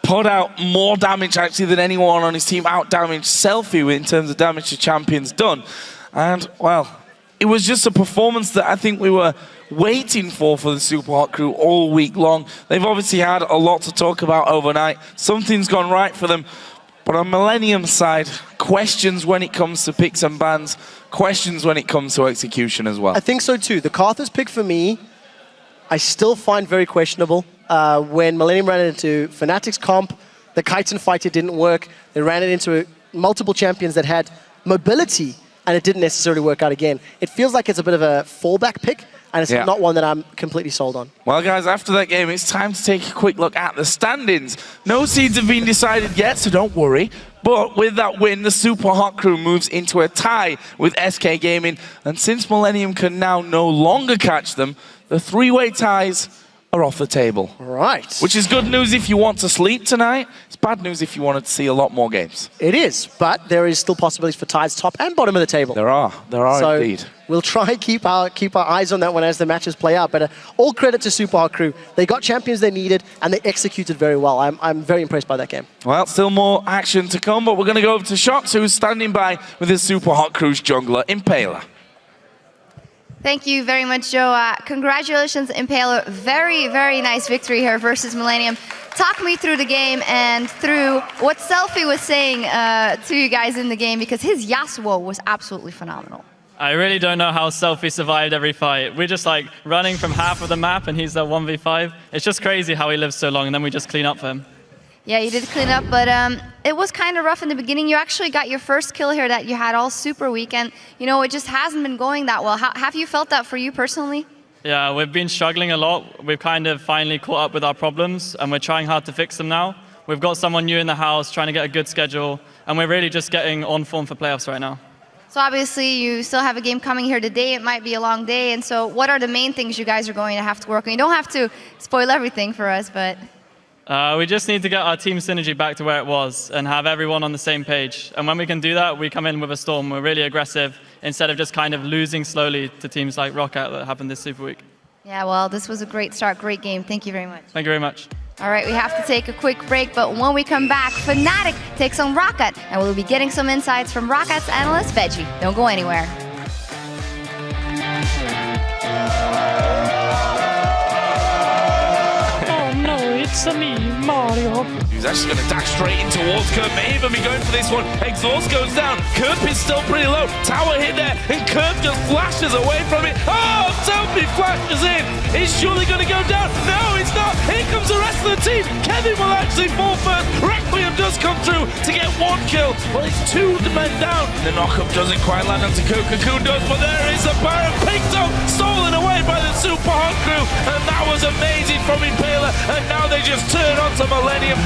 [SPEAKER 4] Put out more damage, actually, than anyone on his team. Out-damaged SELFIE in terms of damage to champions done. And, well, it was just a performance that I think we were waiting for the Supa Hot Crew all week long. They've obviously had a lot to talk about overnight. Something's gone right for them. But on Millenium's side, questions when it comes to picks and bans, questions when it comes to execution as well.
[SPEAKER 5] I think so too. The Karthus pick for me, I still find very questionable. When Millenium ran it into Fnatic's comp, the Chitin fight, it didn't work. They ran it into multiple champions that had mobility, and it didn't necessarily work out again. It feels like it's a bit of a fallback pick, and it's not one that I'm completely sold on.
[SPEAKER 4] Well, guys, after that game, it's time to take a quick look at the standings. No seeds have been decided yet, so don't worry. But with that win, the Supa Hot Crew moves into a tie with SK Gaming, and since Millenium can now no longer catch them, the 3-way ties are off the table.
[SPEAKER 5] Right.
[SPEAKER 4] Which is good news if you want to sleep tonight. It's bad news if you wanted to see a lot more games.
[SPEAKER 5] It is, but there is still possibilities for ties top and bottom of the table.
[SPEAKER 4] There are indeed.
[SPEAKER 5] We'll try and keep our eyes on that one as the matches play out. But all credit to Supa Hot Crew. They got champions they needed, and they executed very well. I'm very impressed by that game.
[SPEAKER 4] Well, still more action to come, but we're going to go over to Shox, who's standing by with his Supa Hot Crew's jungler, Impaler.
[SPEAKER 1] Thank you very much, Joe. Congratulations, Impaler. Very, very nice victory here versus Millenium. Talk me through the game and through what SELFIE was saying to you guys in the game, because his Yasuo was absolutely phenomenal.
[SPEAKER 11] I really don't know how SELFIE survived every fight. We're just like running from half of the map and he's at 1v5. It's just crazy how he lives so long, and then we just clean up for him.
[SPEAKER 1] Yeah, you did clean up, but it was kind of rough in the beginning. You actually got your first kill here that you had all super week, and you know, it just hasn't been going that well. Have you felt that for you personally?
[SPEAKER 11] Yeah, we've been struggling a lot. We've kind of finally caught up with our problems, and we're trying hard to fix them now. We've got someone new in the house, trying to get a good schedule, and we're really just getting on form for playoffs right now.
[SPEAKER 1] So obviously you still have a game coming here today. It might be a long day, and so what are the main things you guys are going to have to work on? You don't have to spoil everything for us, but...
[SPEAKER 11] We just need to get our team synergy back to where it was and have everyone on the same page. And when we can do that, we come in with a storm. We're really aggressive instead of just kind of losing slowly to teams like Rocket that happened this Super Week.
[SPEAKER 1] Yeah, well, this was a great start, great game. Thank you very much.
[SPEAKER 11] Thank you very much.
[SPEAKER 1] All right, we have to take a quick break, but when we come back, Fnatic takes on Rocket, and we'll be getting some insights from Rocket's analyst, Veggie. Don't go anywhere.
[SPEAKER 12] Oh no, It's a me, Mario.
[SPEAKER 4] He's actually going to dash straight in towards Kerp. May even be going for this one. Exhaust goes down. Kerp is still pretty low. Tower hit there, and Kerp just flashes away from it. Oh, SELFIE flashes in. Is surely going to go down. No, it's not. Here comes the rest of the team. Kevin will actually fall first. Requiem does come through to get 1 kill. Well, it's 2 men down. The knockup doesn't quite land onto Cocoon does, but there is the Baron picked up, stolen away by the Supa Hot Crew, and that was amazing from Impaler, and now they just turn onto Millenium.